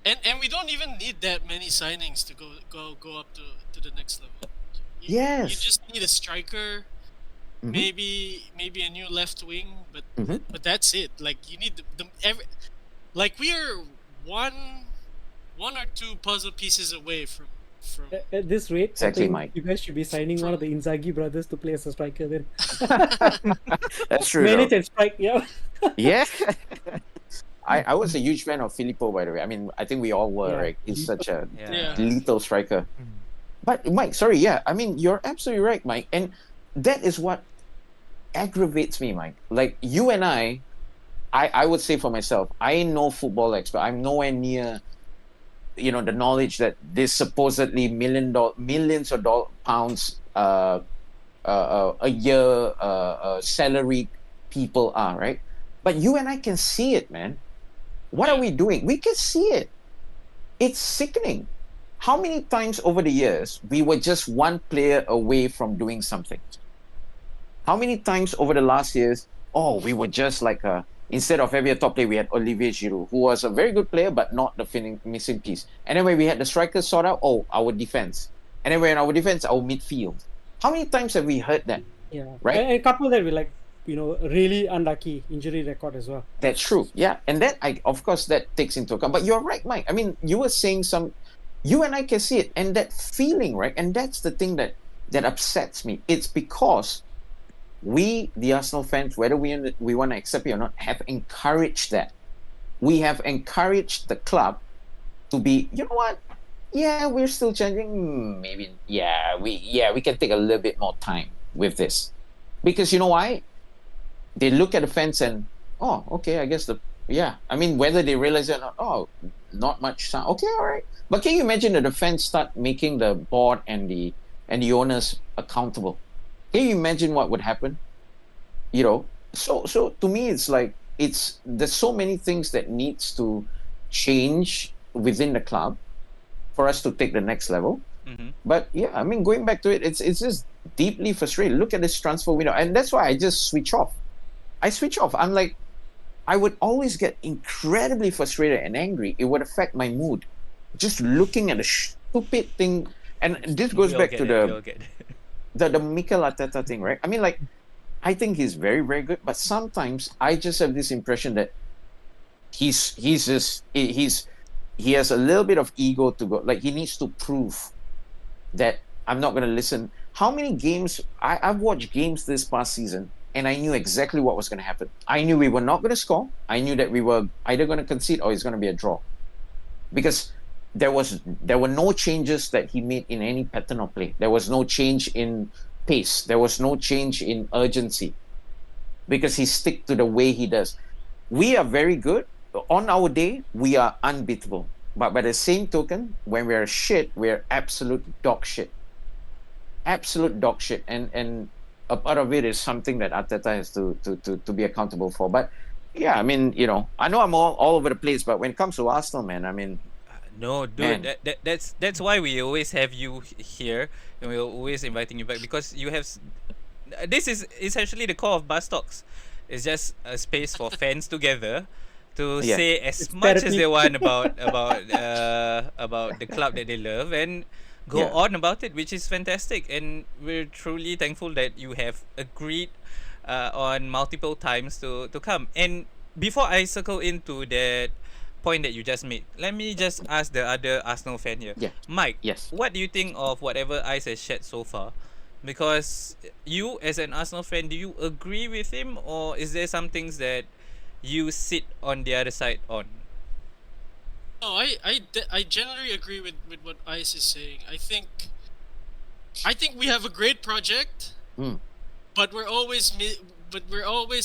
And we don't even need that many signings to go up to the next level. You just need a striker, maybe a new left wing, but that's it. Like you need we are one or two puzzle pieces away from. At this rate, exactly, I think Mike. You guys should be signing one of the Inzaghi brothers to play as a striker then. That's true. Manage and strike, yeah. Yeah. I was a huge fan of Filippo, by the way. I mean, I think we all were, right? He's such a lethal striker. But Mike, sorry, I mean, you're absolutely right, Mike. And that is what aggravates me, Mike. Like you and I would say for myself, I ain't no football expert. I'm nowhere near the knowledge that this supposedly millions of pounds a year salary people are, right? But you and I can see it, man. What are we doing? We can see it. It's sickening. How many times over the years we were just one player away from doing something? How many times over the last years, we were just like instead of having a top player, we had Olivier Giroud, who was a very good player, but not the missing piece. And then when we had the strikers sort out, our defense. And then when our defense, our midfield. How many times have we heard that? Yeah. Right? And a couple that we really unlucky injury record as well. That's true. Yeah. And that, of course, that takes into account. But you're right, Mike. I mean, you were saying you and I can see it. And that feeling, right? And that's the thing that upsets me. It's because we, the Arsenal fans, whether we want to accept it or not, have encouraged that. We have encouraged the club to be, you know what? Yeah, we're still changing. Maybe, we can take a little bit more time with this. Because you know why? They look at the fans and, okay, I guess I mean, whether they realize it or not, not much sound. Okay, all right. But can you imagine that the fans start making the board and the owners accountable? Can you imagine what would happen? So to me, it's like there's so many things that needs to change within the club for us to take the next level. But yeah, I mean, going back to it, it's just deeply frustrating. Look at this transfer window, and that's why I just switch off. I'm like, I would always get incredibly frustrated and angry. It would affect my mood just looking at the stupid thing. And this goes back to the Mikel Arteta thing, right? I mean, like, I think he's very, very good, but sometimes I just have this impression that he has a little bit of ego to go. Like, he needs to prove that I'm not going to listen. How many games I've watched games this past season, and I knew exactly what was going to happen. I knew we were not going to score. I knew that we were either going to concede or it's going to be a draw, because there were no changes that he made in any pattern of play. There was no change in pace. There was no change in urgency, because he stick to the way he does. We are very good. On our day, we are unbeatable. But by the same token, when we're shit, we're absolute dog shit. Absolute dog shit. And a part of it is something that Arteta has to be accountable for. But yeah, I mean, you know, I know I'm all over the place, but when it comes to Arsenal, man, I mean, no, dude, that's why we always have you here, and we're always inviting you back, because you have. This is essentially the core of Baztalks. It's just a space for fans together to say as much as they want about the club that they love and go on about it, which is fantastic. And we're truly thankful that you have agreed on multiple times to come. And before I circle into that point that you just made, let me just ask the other Arsenal fan here. Mike, what do you think of whatever Ice has shared so far? Because you, as an Arsenal fan, do you agree with him, or is there some things that you sit on the other side on? No, I generally agree with what Ice is saying. I think we have a great project, but we're always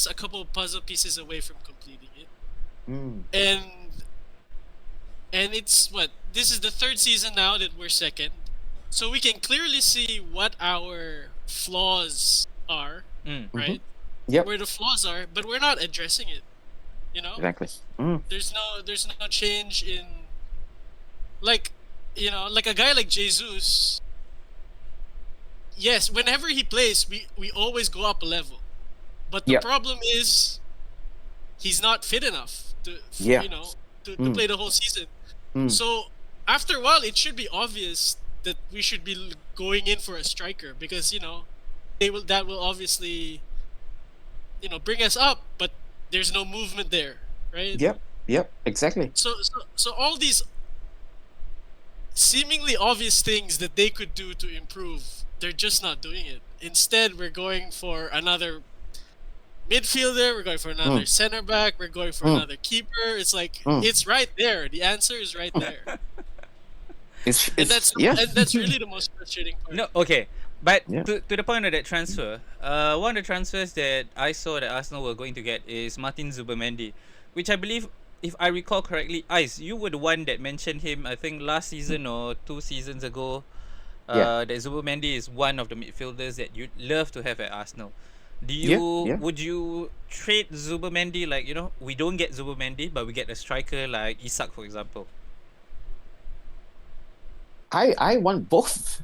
a couple of puzzle pieces away from completing it. And it's this is the third season now that we're second, so we can clearly see what our flaws are, right? Where the flaws are, but we're not addressing it. You know, exactly. There's no change in, like, you know, like a guy like Jesus. Yes, whenever he plays, we always go up a level, but the problem is he's not fit enough to play the whole season. So after a while, it should be obvious that we should be going in for a striker, because, you know, that will obviously, you know, bring us up, but there's no movement there, right? Yep, exactly. So all these seemingly obvious things that they could do to improve, they're just not doing it. Instead, we're going for another midfielder, we're going for another center back, we're going for another keeper. It's like, it's right there. The answer is right there. And that's really the most frustrating part. No, okay. But to the point of that transfer, one of the transfers that I saw that Arsenal were going to get is Martin Zubimendi, which I believe, if I recall correctly, Ice, you were the one that mentioned him, I think last season or 2 seasons ago, that Zubimendi is one of the midfielders that you'd love to have at Arsenal. Would you trade Zubimendi, like, you know, we don't get Zubimendi, but we get a striker like Isak, for example? I want both.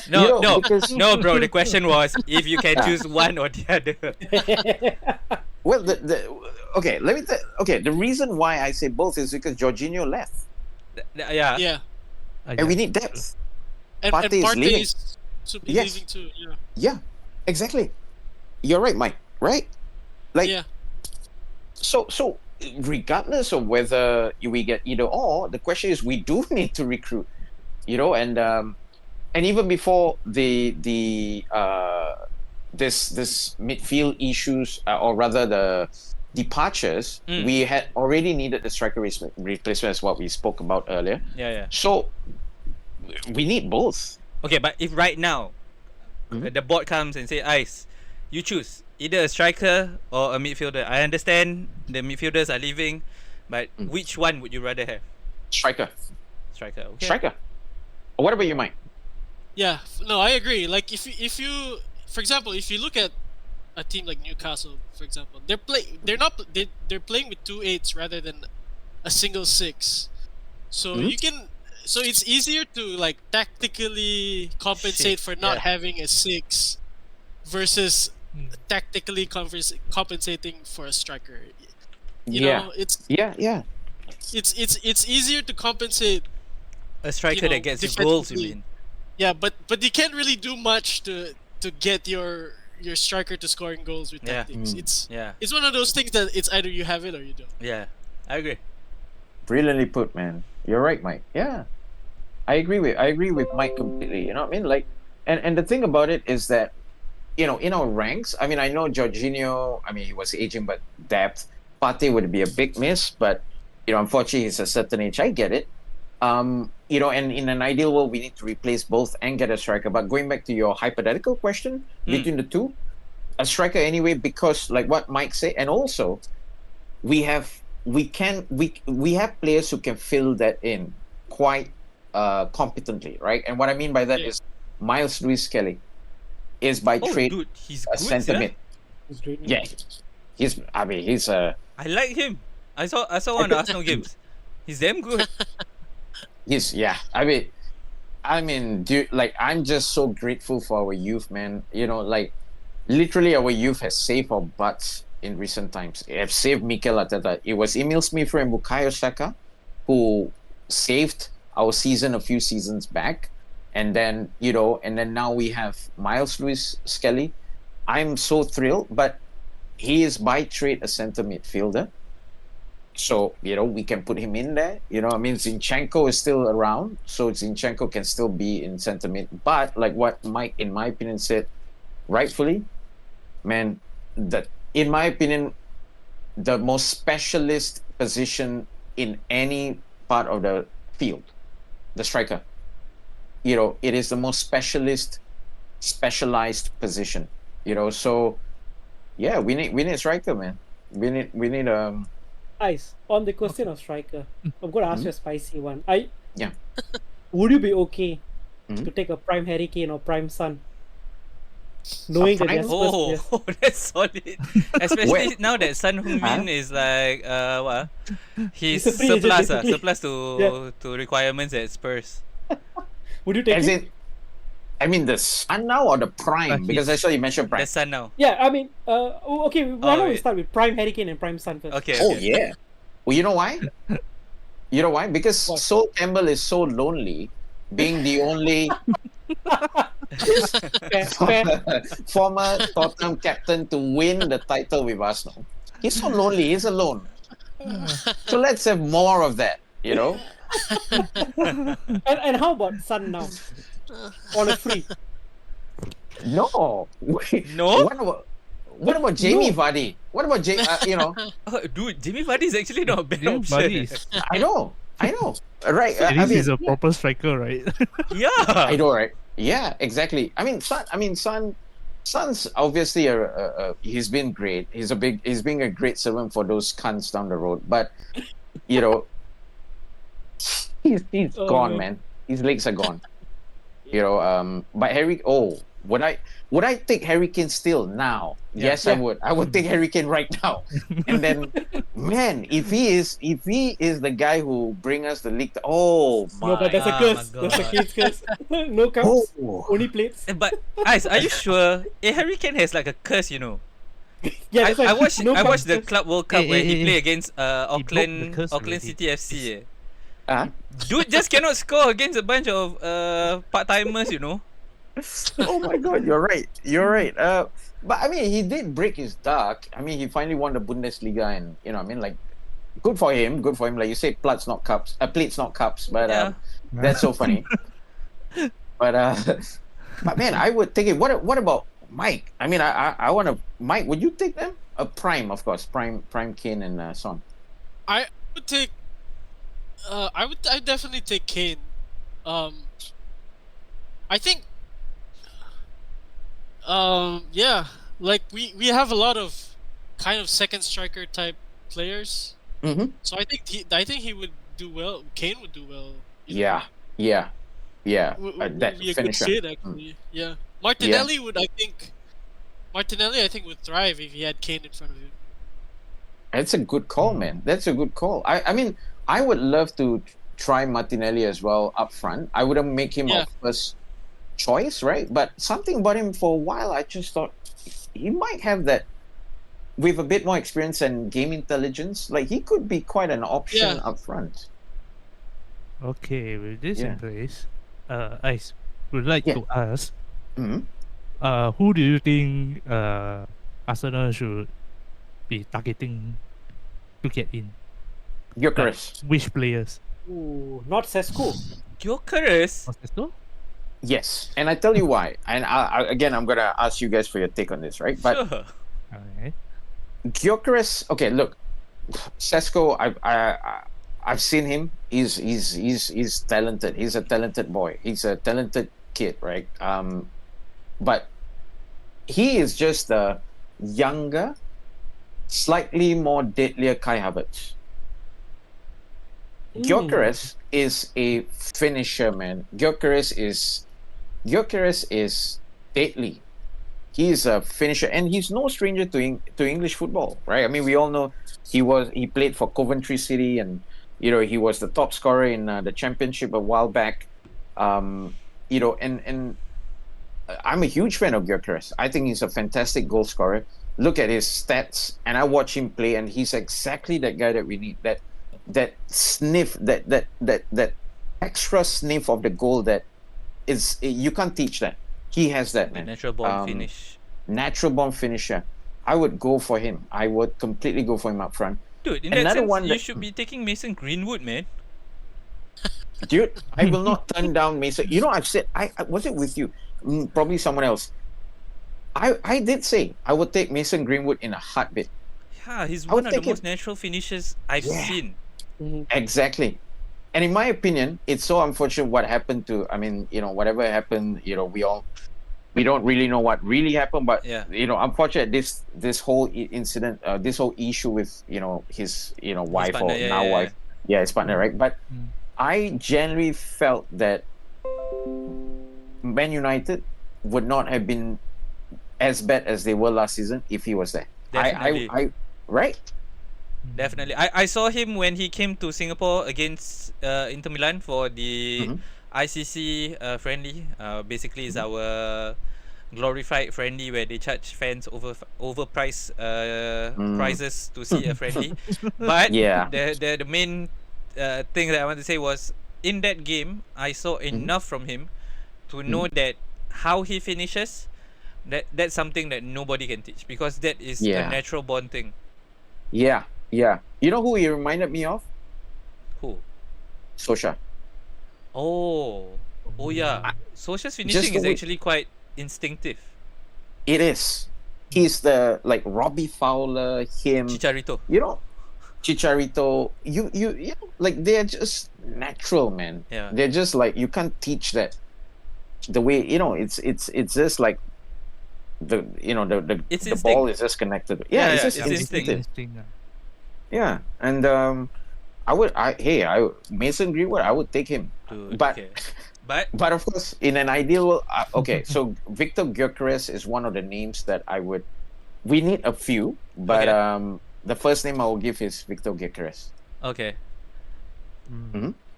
No, bro. The question was if you can choose one or the other. Well, the reason why I say both is because Jorginho left. And we need depth. And Partey is leaving too. Yeah, exactly. You're right, Mike. Right? Like, So regardless of whether we get either or, the question is we do need to recruit. You know, and even before this midfield issues, or rather the departures, we had already needed the striker replacement, as what we spoke about earlier. So we need both. Okay, but if right now the board comes and say, Ice, you choose either a striker or a midfielder. I understand the midfielders are leaving, but which one would you rather have? Striker. Okay. Striker. What about you, Mike? Yeah, no, I agree. Like, if you, for example, if you look at a team like Newcastle, for example, they're playing with 2 8s rather than a single 6. So Mhm. so it's easier to like tactically compensate for not having a 6 versus tactically compensating for a striker. You know, it's Yeah. easier to compensate, A striker that gets you goals, you defensively. mean? Yeah, but you can't really do much to get your striker to scoring goals with Yeah. tactics. Yeah. It's one of those things that it's either you have it or you don't. Yeah. I agree. Brilliantly put, man. You're right, Mike. Yeah. I agree with Mike completely. You know what I mean? Like, and the thing about it is that, in our ranks, I mean, I know Jorginho, I mean, he was aging, but depth. Partey would be a big miss, but, unfortunately, he's a certain age. I get it. And in an ideal world, we need to replace both and get a striker. But going back to your hypothetical question between the two, a striker anyway, because like what Mike said, and also we have players who can fill that in quite competently, right? And what I mean by that is Miles Lewis Kelly is by trade dude, he's a good, centre mid. He's great. Yeah, he's a I like him. I saw one of the Arsenal games. He's damn good. I mean, dude, like I'm just so grateful for our youth, man. Like literally our youth has saved our butts in recent times. It have saved Mikel Arteta. It was Emil Smith and Bukayo Saka who saved our season a few seasons back. And then, now we have Miles Lewis Skelly. I'm so thrilled, but he is by trade a centre midfielder. So, we can put him in there. I mean, Zinchenko is still around, so Zinchenko can still be in centre mid. But like what Mike, in my opinion, said, rightfully, man, in my opinion, the most specialist position in any part of the field, the striker. It is the most specialized position. So yeah, we need a striker, man. We need Guys, on the question of striker, I'm going to ask you a spicy one. Yeah. Would you be okay Mhm. to take a prime Harry Kane or prime Son? Knowing that prime? they're Spurs players. That's solid. Especially Wait. now that Son Heung-min is like what? He's He's a free agent, basically. surplus to requirements at Spurs. Would you take As it? in, I mean the Sun now or the Prime? Because I saw you mentioned Prime. The Son now. Yeah, I mean, okay, why don't we wait. start with prime Harry Kane and prime Son first? Okay. Oh okay. yeah. Well, you know why? Because What? Sol Campbell is so lonely, being the only Fair. former Tottenham captain to win the title with Arsenal. He's so lonely. He's alone. So let's have more of that. And how about Son now? On a free. No. Wait, No? What about Jamie No. Vardy? What about Oh, dude, Jimmy Vardy is actually not a bad Jimmy option. Vardy is- I know. Right. At I least mean, he's a proper striker, right? Yeah. I know, right? Yeah, exactly. I mean, Son's obviously he's been great. He's being a great servant for those cunts down the road. But he's gone, man. His legs are gone. But Harry. Oh, would I take Harry Kane still now? Yeah. Yes, I would. I would take Harry Kane right now. And then, man, if he is the guy who bring us the league. Oh my. No, but that's a Ah, curse. my That's a God. kid's curse. No cups, Oh. only plates. But guys, are you sure? Harry Kane has like a curse, Yeah, I, that's why I watched no I watched the cups. Club World Cup where he eh, played against broke the curse Auckland already. City FC. Huh? Dude just cannot score against a bunch of part timers. Oh my God, you're right. But I mean, he did break his duck. I mean, he finally won the Bundesliga, and like, good for him. Like you say, plates not cups. But Yeah. that's so funny. But man, I would take it. What about Mike? I mean, I want to. Mike, would you take them? A prime, of course. Prime Kane and Son. I would take. I definitely take Kane. I think. Yeah, like we have a lot of kind of second striker type players. Mm-hmm. So I think he would do well. Kane would do well. Yeah. Would That be a good finisher. fit actually. Yeah, Martinelli would, I think, Martinelli, I think, would thrive if he had Kane in front of him. That's a good call, man. That's a good call. I mean, I would love to try Martinelli as well up front. I wouldn't make him our first choice, right? But something about him for a while, I just thought he might have that with a bit more experience and game intelligence. Like he could be quite an option up front. Okay, with this in place, would like to ask, who do you think Arsenal should be targeting to get in? Gyökeres. Like, which players? Ooh, not Sesko. Gyökeres? Was it so? Yes, and I tell you why. And again, I'm gonna ask you guys for your take on this, right? But Sure. Okay. Gyökeres. Okay, look, Sesko. I've seen him. He's talented. He's a talented boy. He's a talented kid, right? But he is just a younger, slightly more deadlier Kai Havertz. Gyökeres is a finisher, man. Gyökeres is deadly. He is a finisher, and he's no stranger to English football, right? I mean, we all know he played for Coventry City, and he was the top scorer in the Championship a while back. And I'm a huge fan of Gyökeres. I think he's a fantastic goal scorer. Look at his stats, and I watch him play, and he's exactly that guy that we need. That sniff, that extra sniff of the goal that is you can't teach that. He has that, man. Natural born finish. Natural born finisher. I would go for him. I would completely go for him up front. Dude, in that sense, you should be taking Mason Greenwood, man. Dude, I will not turn down Mason. I've said, I was it with you? Probably someone else. I did say I would take Mason Greenwood in a heartbeat. Yeah, he's one of the most natural finishers I've seen. Exactly. And in my opinion, it's so unfortunate what happened to, whatever happened, we don't really know what really happened, but, unfortunate this whole incident, this whole issue with, his, wife partner, or now wife. Yeah, his partner, right? But I genuinely felt that Man United would not have been as bad as they were last season if he was there. Definitely. Right? Definitely. I saw him when he came to Singapore against Inter Milan for the ICC friendly. Basically, it's our glorified friendly where they charge fans overpriced prices to see a friendly. But the main thing that I want to say was in that game, I saw enough from him to know that how he finishes, that's something that nobody can teach because that is a natural born thing. Yeah. Yeah. You know who he reminded me of? Who? Sosha. Oh yeah. Sosha's finishing is actually quite instinctive. It is. He's the Robbie Fowler, him. Chicharito. Chicharito. You like they're just natural, man. Yeah. They're just you can't teach that. The way it's just like the ball is just connected. Yeah, it's just instinctive. Yeah, and Mason Greenwood, I would take him. Dude, but okay. but of course, in an ideal world, so Victor Gyökeres is one of the names that I would. We need a few, but the first name I will give is Victor Gyökeres. Okay.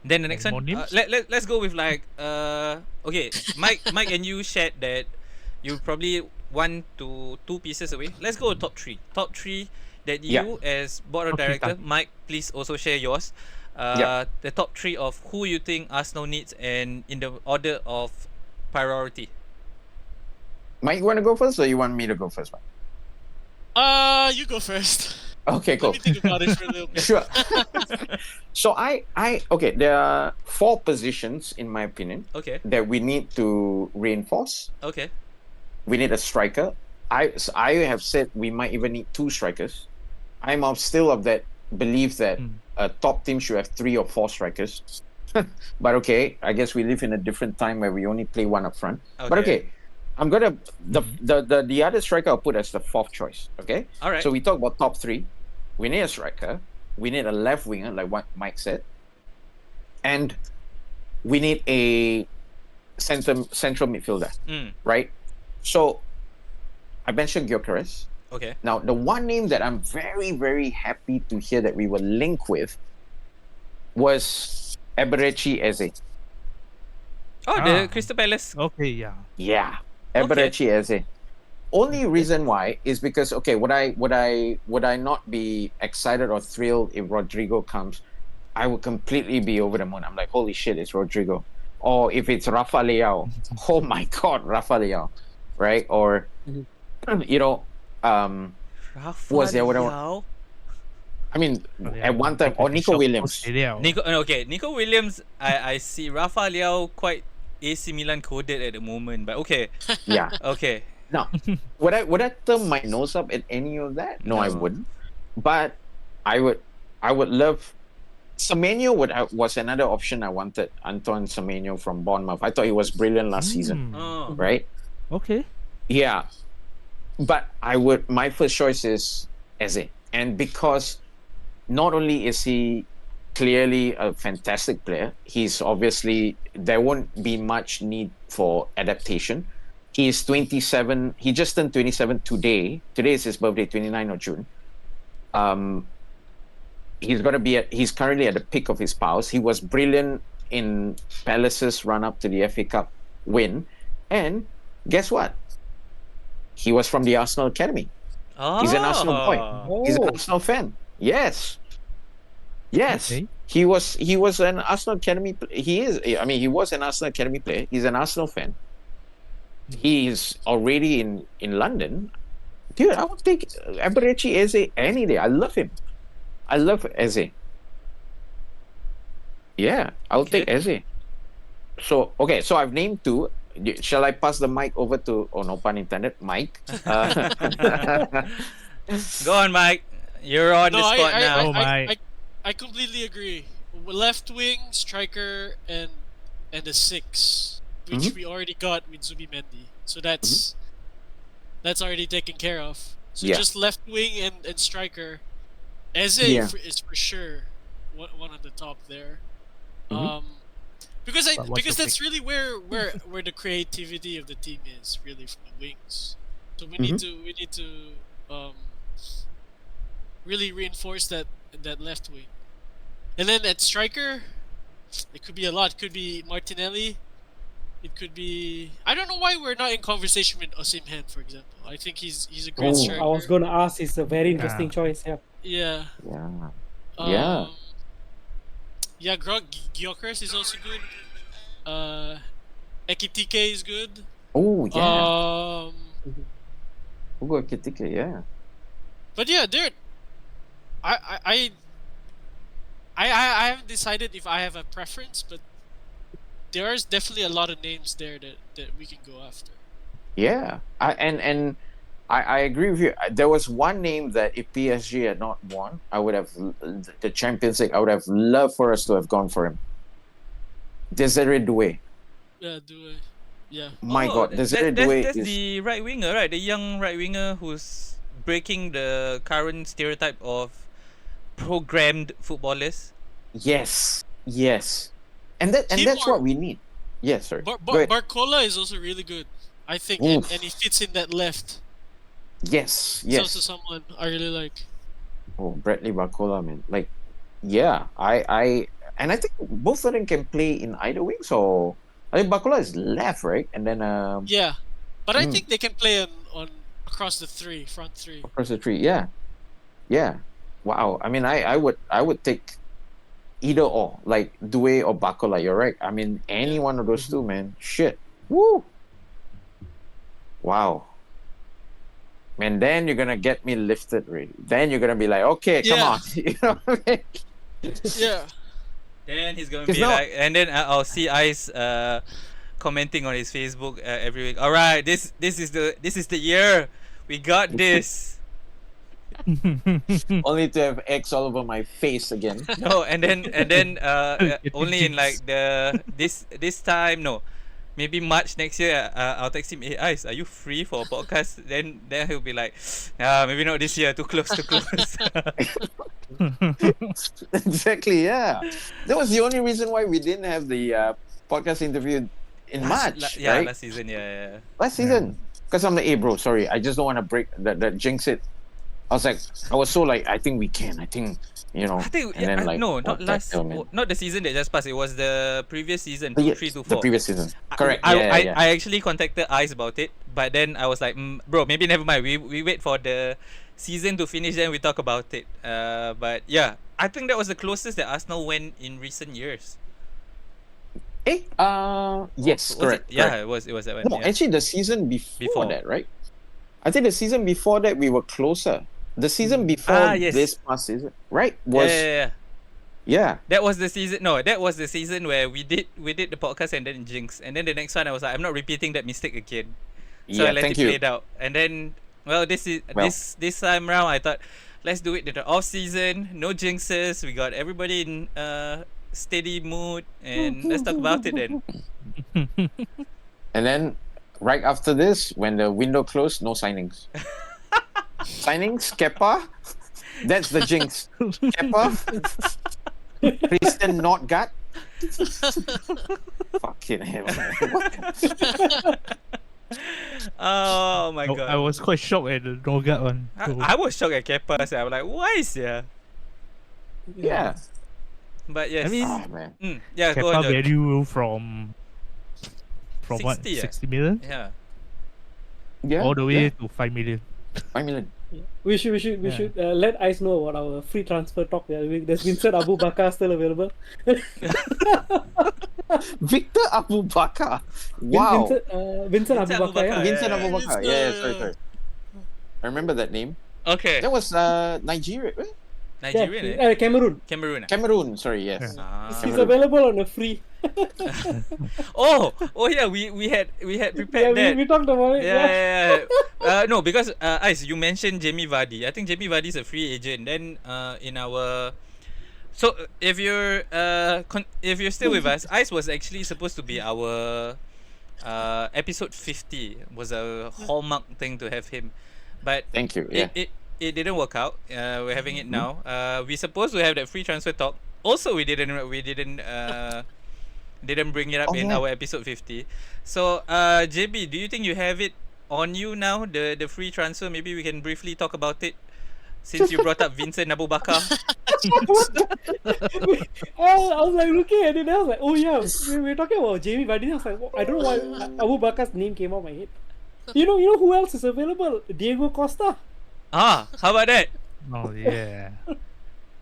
Then the next one, let's go with okay, Mike and you shared that you probably 1 to 2 pieces away. Let's go top 3. Top 3 that you as board of director, Mike, please also share yours. The top 3 of who you think Arsenal needs and in the order of priority. Mike, you want to go first or you want me to go first, Mike? You go first. Okay, cool. Let me think about it for a little bit. Sure. So there are 4 positions in my opinion that we need to reinforce. Okay. We need a striker. I have said we might even need 2 strikers. I'm still of that belief that a top team should have 3 or 4 strikers. But okay, I guess we live in a different time where we only play 1 up front. But okay, I'm gonna the other striker I'll put as the 4th choice. Okay. All right. So we talk about top 3. We need a striker. We need a left winger, like what Mike said, and we need a central midfielder. Right. So I mentioned Gyökeres. Okay. Now, the one name that I'm very, very happy to hear that we were linked with was Eberechi Eze. Oh, the Crystal Palace. Okay, yeah. Yeah, Eberechi Eze. Only reason why is because would I not be excited or thrilled if Rodrigo comes? I would completely be over the moon. I'm like, holy shit, it's Rodrigo. Or if it's Rafa Leao, oh my god, Rafa Leao, right? Or you know, Rafa was there what Leao. I mean, at one time, or Nico Williams. Nico Williams. I see Rafa Leao quite AC Milan coded at the moment, but okay. Yeah. Okay. Now, would I turn my nose up at any of that? No, I wouldn't. But I would love. Semenyo was another option I wanted. Antoine Semenyo from Bournemouth. I thought he was brilliant last season. Oh. Right? Okay. Yeah. But my first choice is Eze. And because not only is he clearly a fantastic player, he's obviously, there won't be much need for adaptation. He is 27. He just turned 27 today. Today is his birthday, 29th of June. He's currently at the peak of his powers. He was brilliant in Palace's run up to the FA Cup win. And guess what? He was from the Arsenal Academy. Oh. He's an Arsenal boy. He's an Arsenal fan. Yes. Okay. He was an Arsenal Academy. He was an Arsenal Academy player. He's an Arsenal fan. He's already in London. Dude, I would take Eberechi Eze any day. I love him. I love Eze. Yeah, I'll take Eze. So I've named two. Shall I pass the mic over to, no pun intended, Mike? Go on, Mike. You're on the spot now. I completely agree. Left wing, striker, and a 6, which we already got with Zubimendi. So that's already taken care of. So just left wing and striker. Eze is for sure one of the top there. Because that's really where the creativity of the team is, really, from the wings. So we need to really reinforce that left wing. And then at striker, it could be a lot. It could be Martinelli. It could be, I don't know why we're not in conversation with Osimhen, for example. I think he's a great striker. I was going to ask. It's a very interesting choice. Yeah. Yeah. Yeah, Gyökeres is also good. Ekitike is good. Oh yeah. Ugo Ekitike, yeah. But yeah, dude, I haven't decided if I have a preference, but there's definitely a lot of names there that we can go after. Yeah, I agree with you. There was one name that if PSG had not won, I would have the Champions League. I would have loved for us to have gone for him. Desiree Doué. Yeah, Doué. Yeah. My God, Desiree Doué that's is the right winger, right? The young right winger who's breaking the current stereotype of programmed footballers. Yes, and that's what we need. Yes, sorry. Barcola is also really good, I think, and he fits in that left. Yes. He's also someone I really like. Oh, Bradley Barcola, man. Like, yeah, I think both of them can play in either wing. So I think Barcola is left, right? And then yeah, but I think they can play on across the front three. Across the three, yeah. Wow. I mean, I would take either or, like Doué or Barcola. You're right. I mean, any one of those two, man. Shit. Woo. Wow. Man, then you're gonna get me lifted, really. Then you're gonna be like, okay, come on. You know what I mean? Yeah. Then he's gonna be like, and then I'll see Ice commenting on his Facebook every week. All right, this is the year. We got this. Only to have X all over my face again. No, and then only in like this time, no, maybe March next year. I'll text him, hey Ice, are you free for a podcast? Then he'll be like, maybe not this year. Too close. Exactly. Yeah, that was the only reason why we didn't have the podcast interview in March. Yeah, right? last season. Yeah. Last season. Because I'm like, hey, bro, sorry, I just don't want to break that jinx it. I was so like, I think we can. I think, I think and then like, no, not what the last, hell, man? not the season that just passed. It was the previous season, Yeah, 3 to 4. the previous season. Correct. I Yeah. actually contacted Ice about it, but then I was like, bro, maybe never mind. We wait for the season to finish, then we talk about it. But yeah, I think that was the closest that Arsenal went in recent years. Yes, correct. Yeah, it was that one. No, Yeah. actually, the season before that, right? I think the season before that we were closer. The season before yes. this past season, right? Was yeah. That was the season. No, that was the season where we did the podcast and then jinx, and then the next one I was like, I'm not repeating that mistake again. So I let it play it out, and then this time round I thought, let's do it in the off season, no jinxes. We got everybody in steady mood, and let's talk about it then. And then right after this, when the window closed, no signings. Signings, Kepa. That's the jinx. Kepa. Christian Nordgaard. Fucking hell. Oh my god. I was quite shocked at the Nordgaard one. I was shocked at Kepa. So I was like, why is there? Yeah. But yes. I mean, man. Yeah, go Kepa on. value from 60, what? 60 million? Yeah. All the way to 5 million. 5 million. We should let Ice know about our free transfer talk. There's Vincent Abu Bakar still available. Victor Abu Bakar. Wow. Vincent Abu Bakar. Yeah. Vincent Abu Bakar. Yeah, sorry. I remember that name. Okay. That was Nigeria, right? Nigerian. Cameroon. Sorry, yes. He's available on a free. oh yeah, we had prepared that. We talked about it. Yeah. No, because Ice, you mentioned Jamie Vardy. I think Jamie Vardy is a free agent. Then in our if you're still with us, Ice was actually supposed to be our episode 50. Was a hallmark thing to have him, but thank you. Yeah. It didn't work out. We're having it now. We supposed to have that free transfer talk. Also, we didn't bring it up in our episode 50. So, JB, do you think you have it on you now, the free transfer? Maybe we can briefly talk about it, since you brought up Vincent Abu Bakar. I was like looking at it and I was like, oh yeah, we were talking about Jamie Vardy. I was like, I don't know why Abu Bakar's name came out of my head. You know who else is available? Diego Costa. How about that? Oh yeah.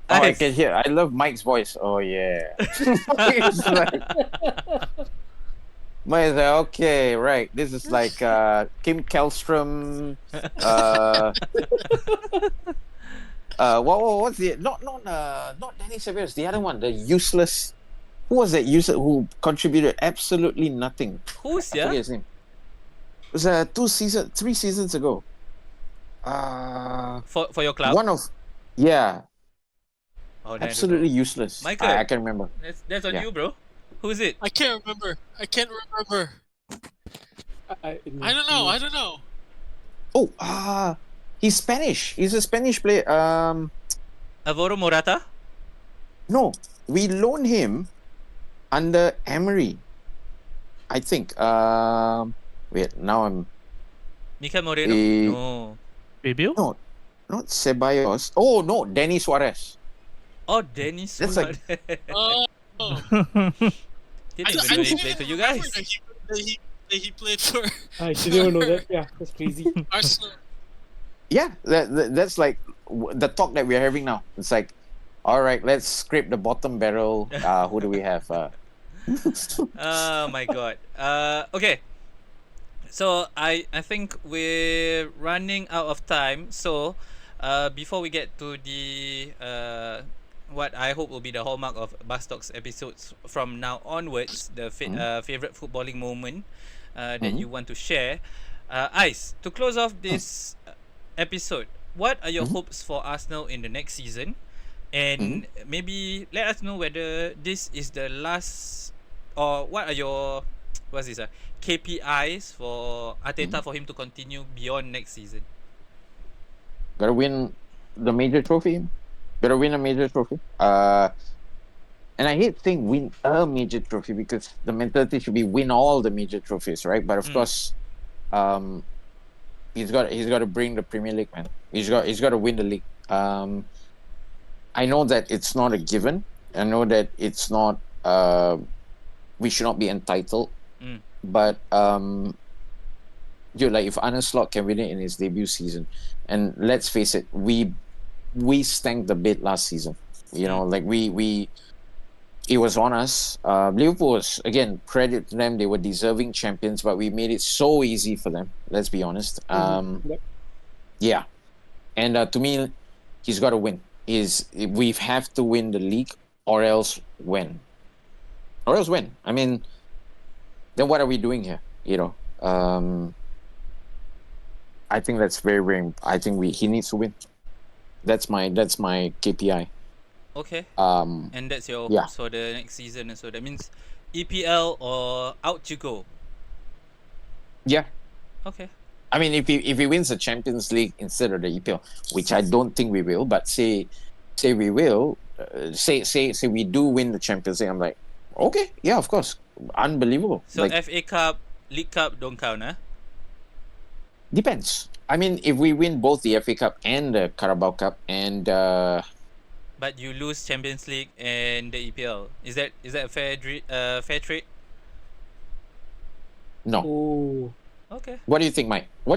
I can hear. I love Mike's voice. Oh yeah. It's like, Mike's like, okay, right. This is like Kim Kallstrom. What's the not Danny Severus? The other one, the useless. Who was that useless who contributed absolutely nothing? Who's I forget his name. It was 3 seasons ago. For your club. Absolutely useless. Michael, I can't remember. That's on you, bro. Who's it? I can't remember. I don't know. Oh, he's Spanish. He's a Spanish player. Alvaro Morata? No, we loaned him under Emery, I think. Wait, now I'm. Mikel Moreno? No. Fabio? No, not Ceballos. Oh no, Denis Suarez. Oh, Denis That's Suarez. Oh. Didn't even know he played for you guys. That he played for. I didn't know that. Yeah, that's crazy. Arsenal. Yeah, that's like the talk that we're having now. It's like, all right, let's scrape the bottom barrel. Who do we have? Oh my god. Okay. So I think we're running out of time. So before we get to the what I hope will be the hallmark of Baztalks episodes from now onwards, the favorite footballing moment that you want to share. Ice, to close off this episode, what are your hopes for Arsenal in the next season? And maybe let us know whether this is the last, or what are your KPIs for Arteta for him to continue beyond next season. Gotta win the major trophy. And I hate saying win a major trophy because the mentality should be win all the major trophies, right? But of course, He's got to bring the Premier League, man. He's got to win the league. I know that it's not a given. I know that it's not. We should not be entitled. But like if Arne Slot can win it in his debut season, and let's face it, we stank the bed last season. Like we it was on us. Liverpool was, again, credit to them. They were deserving champions, but we made it so easy for them. Let's be honest. Yeah, and to me, he's got to win. We have to win the league, or else win. I mean, then what are we doing here? I think that's very, very. I think he needs to win. That's my KPI. Okay. And that's your hopes for the next season, and so that means EPL or out you go. Yeah. Okay. I mean, if he wins the Champions League instead of the EPL, which I don't think we will, but say we will, say we do win the Champions League, I'm like, okay, yeah, of course, unbelievable. So FA Cup, League Cup don't count, huh? Depends. I mean, if we win both the FA Cup and the Carabao Cup, and but you lose Champions League and the EPL, is that a fair trade? No. Oh. Okay. What do you think, Mike? I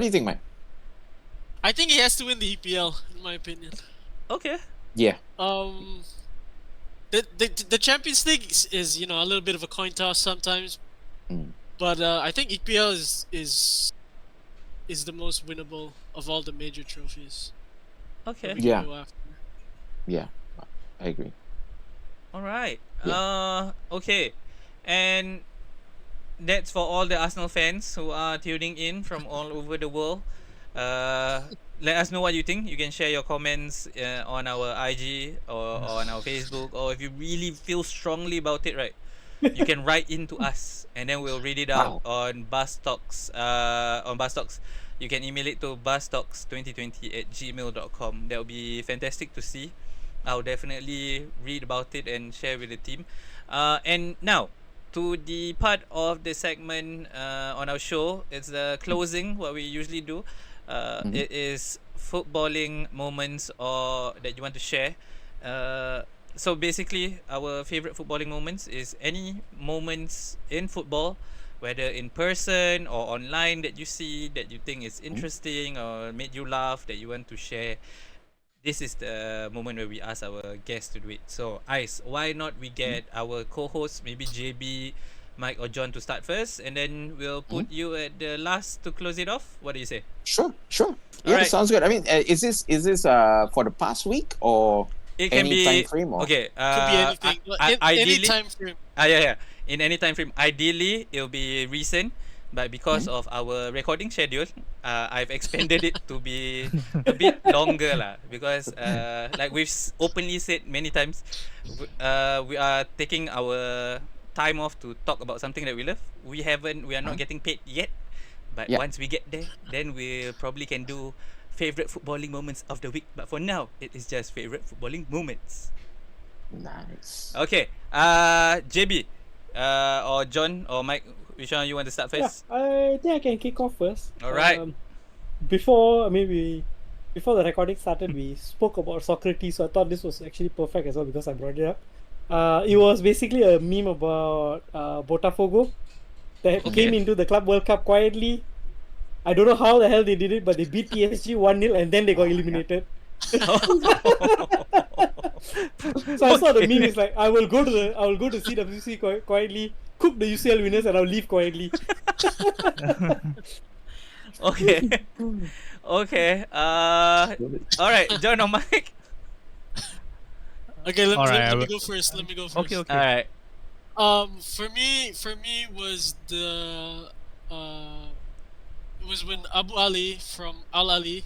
think he has to win the EPL, in my opinion. Okay. Yeah. The Champions League is a little bit of a coin toss sometimes, but I think EPL is the most winnable of all the major trophies. Okay. Yeah. Yeah, I agree. All right. Yeah. Okay, and that's for all the Arsenal fans who are tuning in from all over the world. Let us know what you think. You can share your comments on our IG or on our Facebook, or if you really feel strongly about it, right? You can write into us, and then we'll read it out on Baztalks. On Baztalks, you can email it to baztalks2020@gmail.com. That would be fantastic to see. I'll definitely read about it and share with the team. And now, to the part of the segment on our show, it's the closing, what we usually do. It is footballing moments or that you want to share. So basically, our favorite footballing moments is any moments in football, whether in person or online, that you see that you think is interesting or made you laugh, that you want to share. This is the moment where we ask our guests to do it. So, Ice, why not we get our co-hosts, maybe JB, Mike or John, to start first, and then we'll put you at the last to close it off. What do you say? Sure. Yeah, right. Sounds good. I mean, is this for the past week or It can any be time frame? Or? okay. Could be anything. Any time frame. Yeah. In any time frame. Ideally, it'll be recent, but because of our recording schedule, I've expanded it to be a bit longer lah. Because like we've openly said many times, we are taking our time off to talk about something that we love. We are not getting paid yet, but once we get there, then we probably can do favorite footballing moments of the week. But for now, it is just favorite footballing moments. Nice. Okay. JB, or John or Mike, which one you want to start first? Yeah, I think I can kick off first. All right. Before the recording started, we spoke about Socrates, so I thought this was actually perfect as well because I brought it up. It was basically a meme about Botafogo that came into the Club World Cup quietly. I don't know how the hell they did it, but they beat PSG 1-0 and then they got eliminated. So I saw the meme. It's like I will go to CWC quietly, cook the UCL winners, and I'll leave quietly. Okay. Okay. All right, John or Mike. Okay, let me go first. Okay. All right. For me was it was when Abu Ali from Al Ali,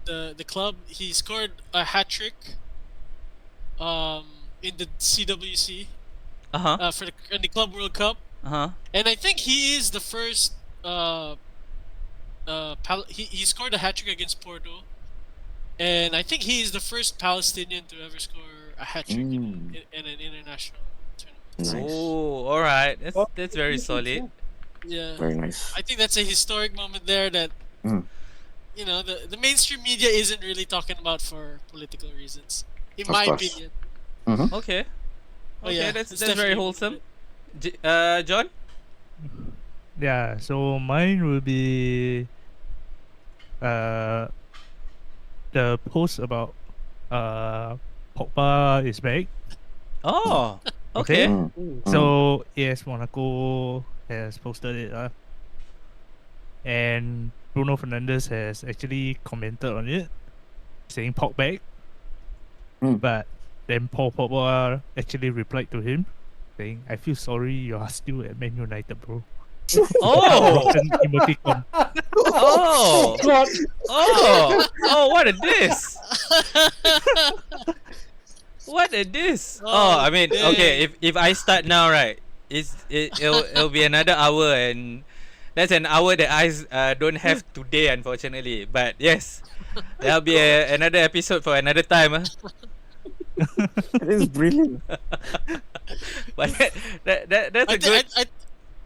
the club, he scored a hat trick in the CWC in the Club World Cup, and I think he is the first he scored a hat trick against Porto, and I think he is the first Palestinian to ever score a hat trick in an international tournament. Nice. Oh, all right. That's very solid. Yeah, Very nice. I think that's a historic moment there that you know, the mainstream media isn't really talking about for political reasons, in Of my course. opinion. Okay. But Okay, yeah, that's it's very definitely wholesome. John? Yeah, so mine will be uh the post about Pogba is back. Oh, Okay. okay. So yes, Monaco has posted it, and Bruno Fernandes has actually commented on it, saying Pog back. But then Paul Pogba actually replied to him, saying, "I feel sorry, you are still at Man United, bro." Oh, Heartbroken emoticon. oh, God. oh, what a diss! What a diss! Oh, I mean, okay, if I start now, right, it'll be another hour, and that's an hour that I don't have today, unfortunately. But yes, there'll be another episode for another time. It is brilliant. But that's a good.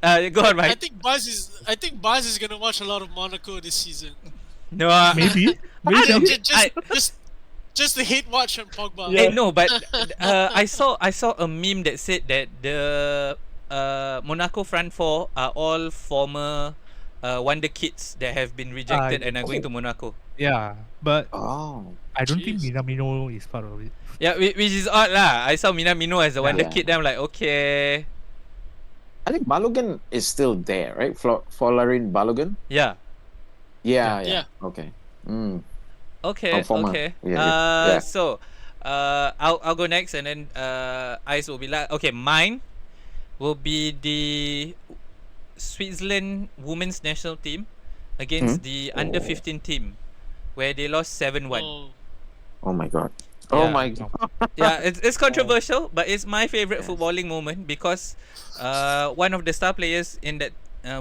Go on, I Mike. think Buzz is gonna watch a lot of Monaco this season. No, Maybe. Just to hate watch on Pogba. no, but I saw a meme that said that the Monaco front four are all former wonder kids that have been rejected and are going to Monaco. Yeah, but Oh. I don't think Jeez. Minamino is part of it. Yeah, which is odd lah. I saw Minamino as a wonder Yeah. kid. Then I'm like, okay, I think Balogun is still there, right? Folarin Balogun? yeah, Yeah. Okay. okay, former. okay. Yeah. So, I'll go next, and then Ice will be like, okay, mine will be the Switzerland women's national team against the under 15 team, where they lost 7-1. Oh my god. Oh Yeah. my god. Yeah, it's controversial, but it's my favorite footballing moment because one of the star players in that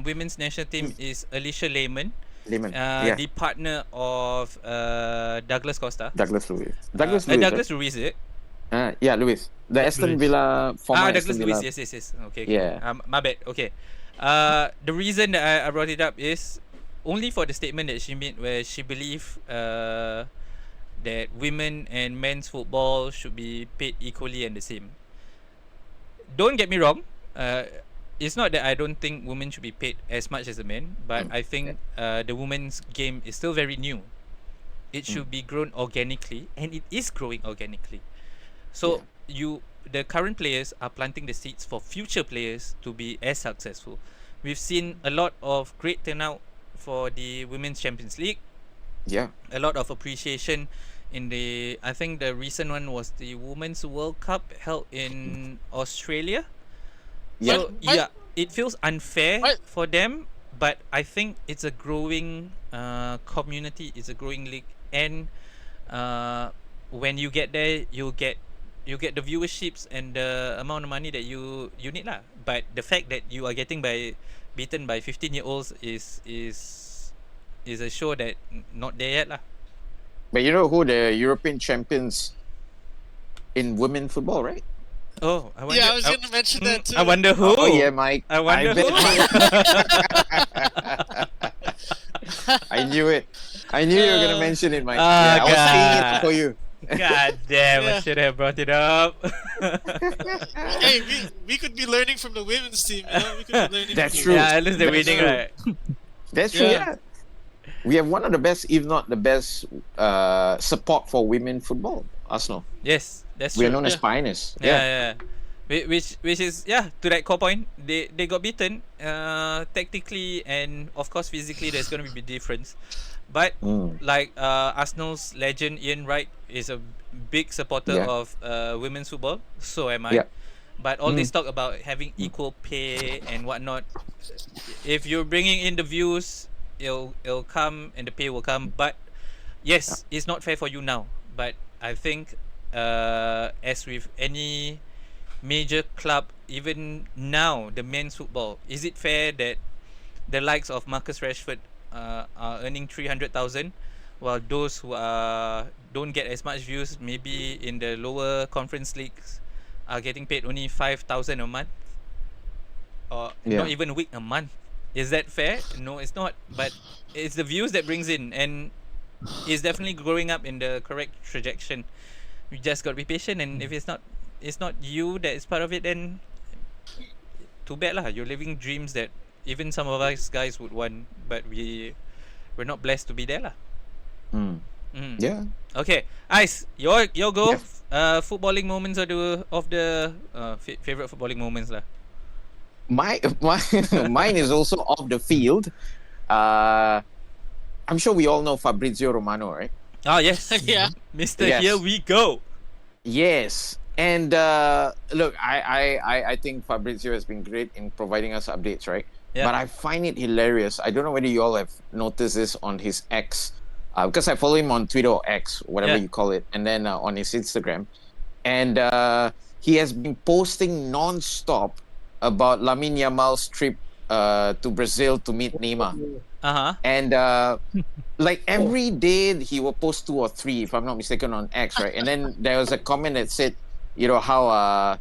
women's national team is Alicia Lehmann, Lehmann. the partner of Douglas Costa. Douglas Luiz. Douglas Luiz. Douglas Luiz, is it? Yeah, Luiz. The Aston Villa former Douglas Aston Luiz. Villa. Yes. Okay. Yeah. My bad. Okay. The reason that I brought it up is only for the statement that she made, where she believed that women and men's football should be paid equally and the same. Don't get me wrong. It's not that I don't think women should be paid as much as the men, but I think the women's game is still very new. It should be grown organically, and it is growing organically. So the current players are planting the seeds for future players to be as successful. We've seen a lot of great turnout for the Women's Champions League. Yeah. A lot of appreciation in I think the recent one was the Women's World Cup held in Australia. Yeah. So it feels unfair for them, but I think it's a growing community, it's a growing league, and when you get there, you get the viewerships and the amount of money that you need lah. But the fact that you are getting beaten by 15-year-olds is a show that not there yet lah. But you know who the European champions in women football, right? Oh, I wonder. Yeah, I was gonna mention that too. I wonder who. Oh yeah, Mike. I wonder bet who. I knew it. I knew you were gonna mention it, Mike. Ah, I was seeing it God. for you. God damn! I should have brought it up. Hey, we could be learning from the women's team. You know? We could be learning. That's from true. Yeah, at least they're That's winning, true. right? That's true. Yeah. Yeah. We have one of the best, if not the best, support for women football. Arsenal. Yes, that's We true. are known as pioneers. Yeah. Which is to that core point, they got beaten tactically and of course physically. There's gonna be a difference, but like Arsenal's legend Ian Wright is a big supporter of women's football. So am I. Yeah. But all this talk about having equal pay and whatnot, if you're bringing in the views, it'll come and the pay will come. But yes, it's not fair for you now. But I think as with any major club, even now the men's football, is it fair that the likes of Marcus Rashford are earning 300,000, while those who don't get as much views, maybe in the lower conference leagues, are getting paid only 5,000 a month, or not even a week, a month? Is that fair? No, it's not. But it's the views that brings in, and it's definitely growing up in the correct trajectory. You just got to be patient, and if it's not you that is part of it, then too bad lah. You're living dreams that even some of us guys would want, but we're not blessed to be there lah. Yeah. Okay, Ice, your go. Yeah. Footballing moments of the favorite footballing moments lah. Mine is also off the field. I'm sure we all know Fabrizio Romano, right? Ah yes, Yeah. Mister. Yes. Here we go. Yes. And look, I think Fabrizio has been great in providing us updates, right? Yeah. But I find it hilarious. I don't know whether you all have noticed this on his X, because I follow him on Twitter or X, whatever Yeah. you call it, and then on his Instagram. And he has been posting non-stop about Lamine Yamal's trip to Brazil to meet Neymar. And like every day he will post 2 or 3, if I'm not mistaken, on X, right? And then there was a comment that said, how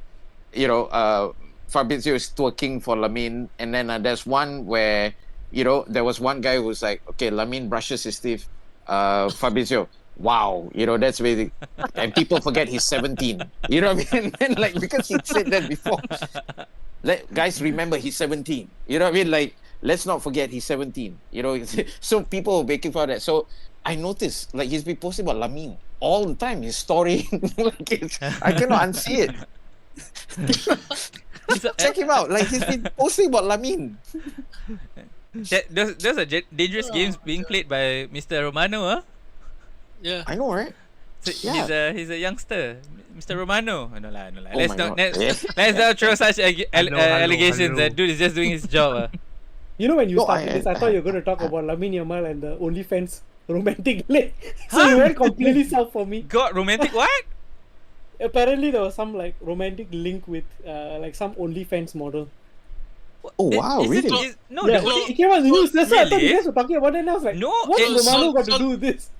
Fabrizio is twerking for Lamine, and then there's one where there was one guy who was like, okay, Lamine brushes his teeth, Fabrizio, wow, that's really, and people forget he's 17, you know what I mean? And like, because he said that before, guys, remember he's 17, you know what I mean? Like, let's not forget he's 17, so people are making fun of that. So I noticed, like, he's been posting about Lamine all the time, his story. I cannot unsee it. Check him out, like, he's been posting about Lamine. Those are dangerous games being played by Mr. Romano, huh? Yeah. I know, right? So Yeah. he's a youngster, Mr. Romano. No lah. Oh Let's my not God. let's not throw such allegations. hello. That dude is just doing his job. You know, when you No, started this, I thought you were going to talk about Lamine Yamal and the OnlyFans romantic link. So you went completely south for me. God, romantic what? Apparently, there was some like romantic link with like some OnlyFans model. Oh, wow, Is it- really? is- no, Yeah, the only, it came out in the news. That's why I thought you Really? guys were talking about it. And I was like, No, what's it- Romano got to so- do with this?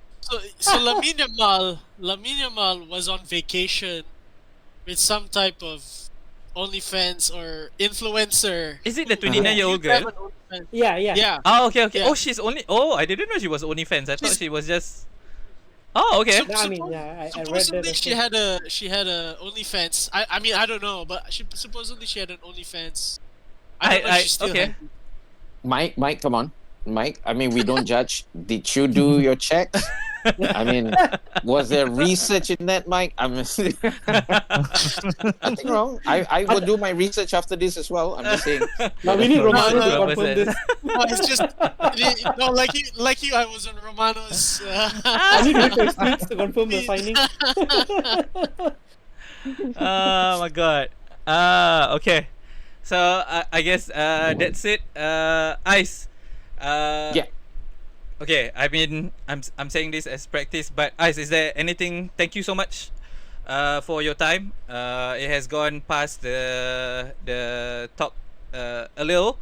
So Lamine Yamal was on vacation with some type of OnlyFans or influencer. is it the 29-year-old You have girl? an OnlyFans. Yeah. Yeah. Oh, okay. Yeah. Oh, she's only. Oh, I didn't know she was OnlyFans. I thought She's- she was just. Oh, okay. So- Yeah, I mean, yeah, I read Supposedly that. she had a OnlyFans. I mean, I don't know, but supposedly she had an OnlyFans. I don't know if she still okay. had it. Mike, come on. Mike, I mean, we don't judge. Did you do your checks? I mean, was there research in that, Mike? I mean, nothing wrong. I will do my research after this as well. I'm just saying. Now we need Romano no, to no, confirm this. No, it's just no, like you. I was on Romano's. I need to read his tweets to confirm the signing. Oh my god. Okay. So I guess that's it. Ice. Yeah. Okay. I mean, I'm saying this as practice, but Ice, is there anything? Thank you so much, for your time. It has gone past the talk a little,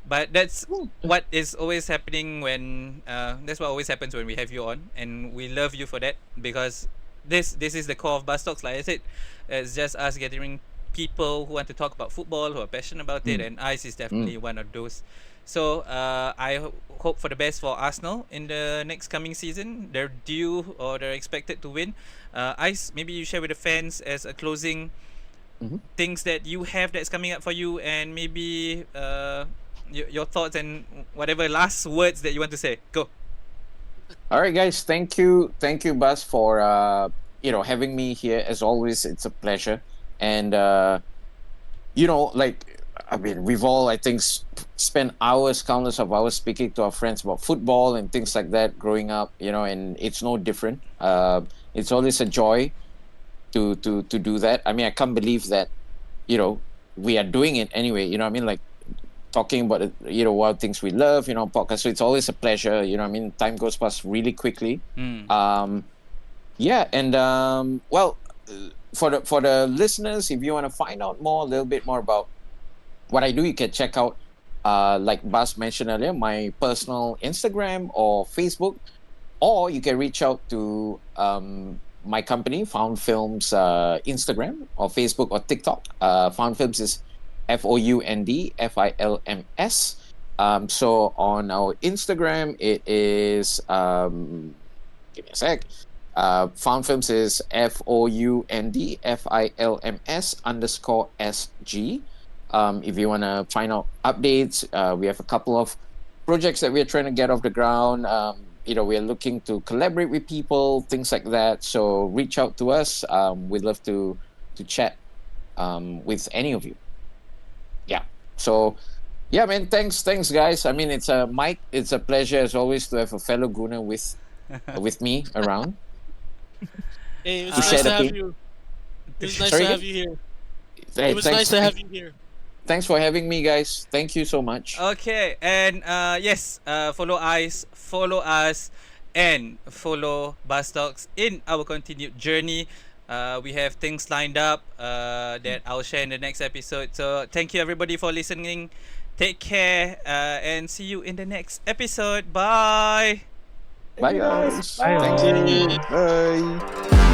but that's what is always happening when that's what always happens when we have you on, and we love you for that because this is the core of Baztalks. Like I said, it's just us gathering people who want to talk about football, who are passionate about it, and Ice is definitely one of those. So I hope for the best for Arsenal in the next coming season. They're due or they're expected to win. Ice, maybe you share with the fans as a closing things that you have that's coming up for you, and maybe your thoughts and whatever last words that you want to say. Go. All right, guys. Thank you, Buzz, for having me here. As always, it's a pleasure. And like, I mean, we've all, I think, spent countless of hours speaking to our friends about football and things like that growing up. And it's no different. It's always a joy to do that. I mean, I can't believe that we are doing it anyway. You know what I mean? Like, talking about what things we love, podcast. So it's always a pleasure. You know what I mean? Time goes past really quickly. Yeah, and for the listeners, if you want to find out a little bit more about what I do, you can check out, like Bas mentioned earlier, my personal Instagram or Facebook, or you can reach out to my company, Found Films, Instagram or Facebook or TikTok. Found Films is FOUNDFILMS. So on our Instagram, it is give me a sec. Found Films is FOUNDFILMS_SG. If you want to find out updates, we have a couple of projects that we're trying to get off the ground. We're looking to collaborate with people, things like that. So reach out to us. We'd love to chat with any of you. Yeah. So yeah, man. Thanks, guys. I mean, it's a pleasure as always to have a fellow Gooner with me around. Hey, it was nice to have you. It was nice to have you here. Hey, it was nice to have you here. Thanks for having me, guys. Thank you so much. Okay, and yes, follow us, and follow Baztalks in our continued journey. We have things lined up that I'll share in the next episode. So thank you everybody for listening. Take care and see you in the next episode. Bye. Bye, guys. Bye. Thank you. Bye.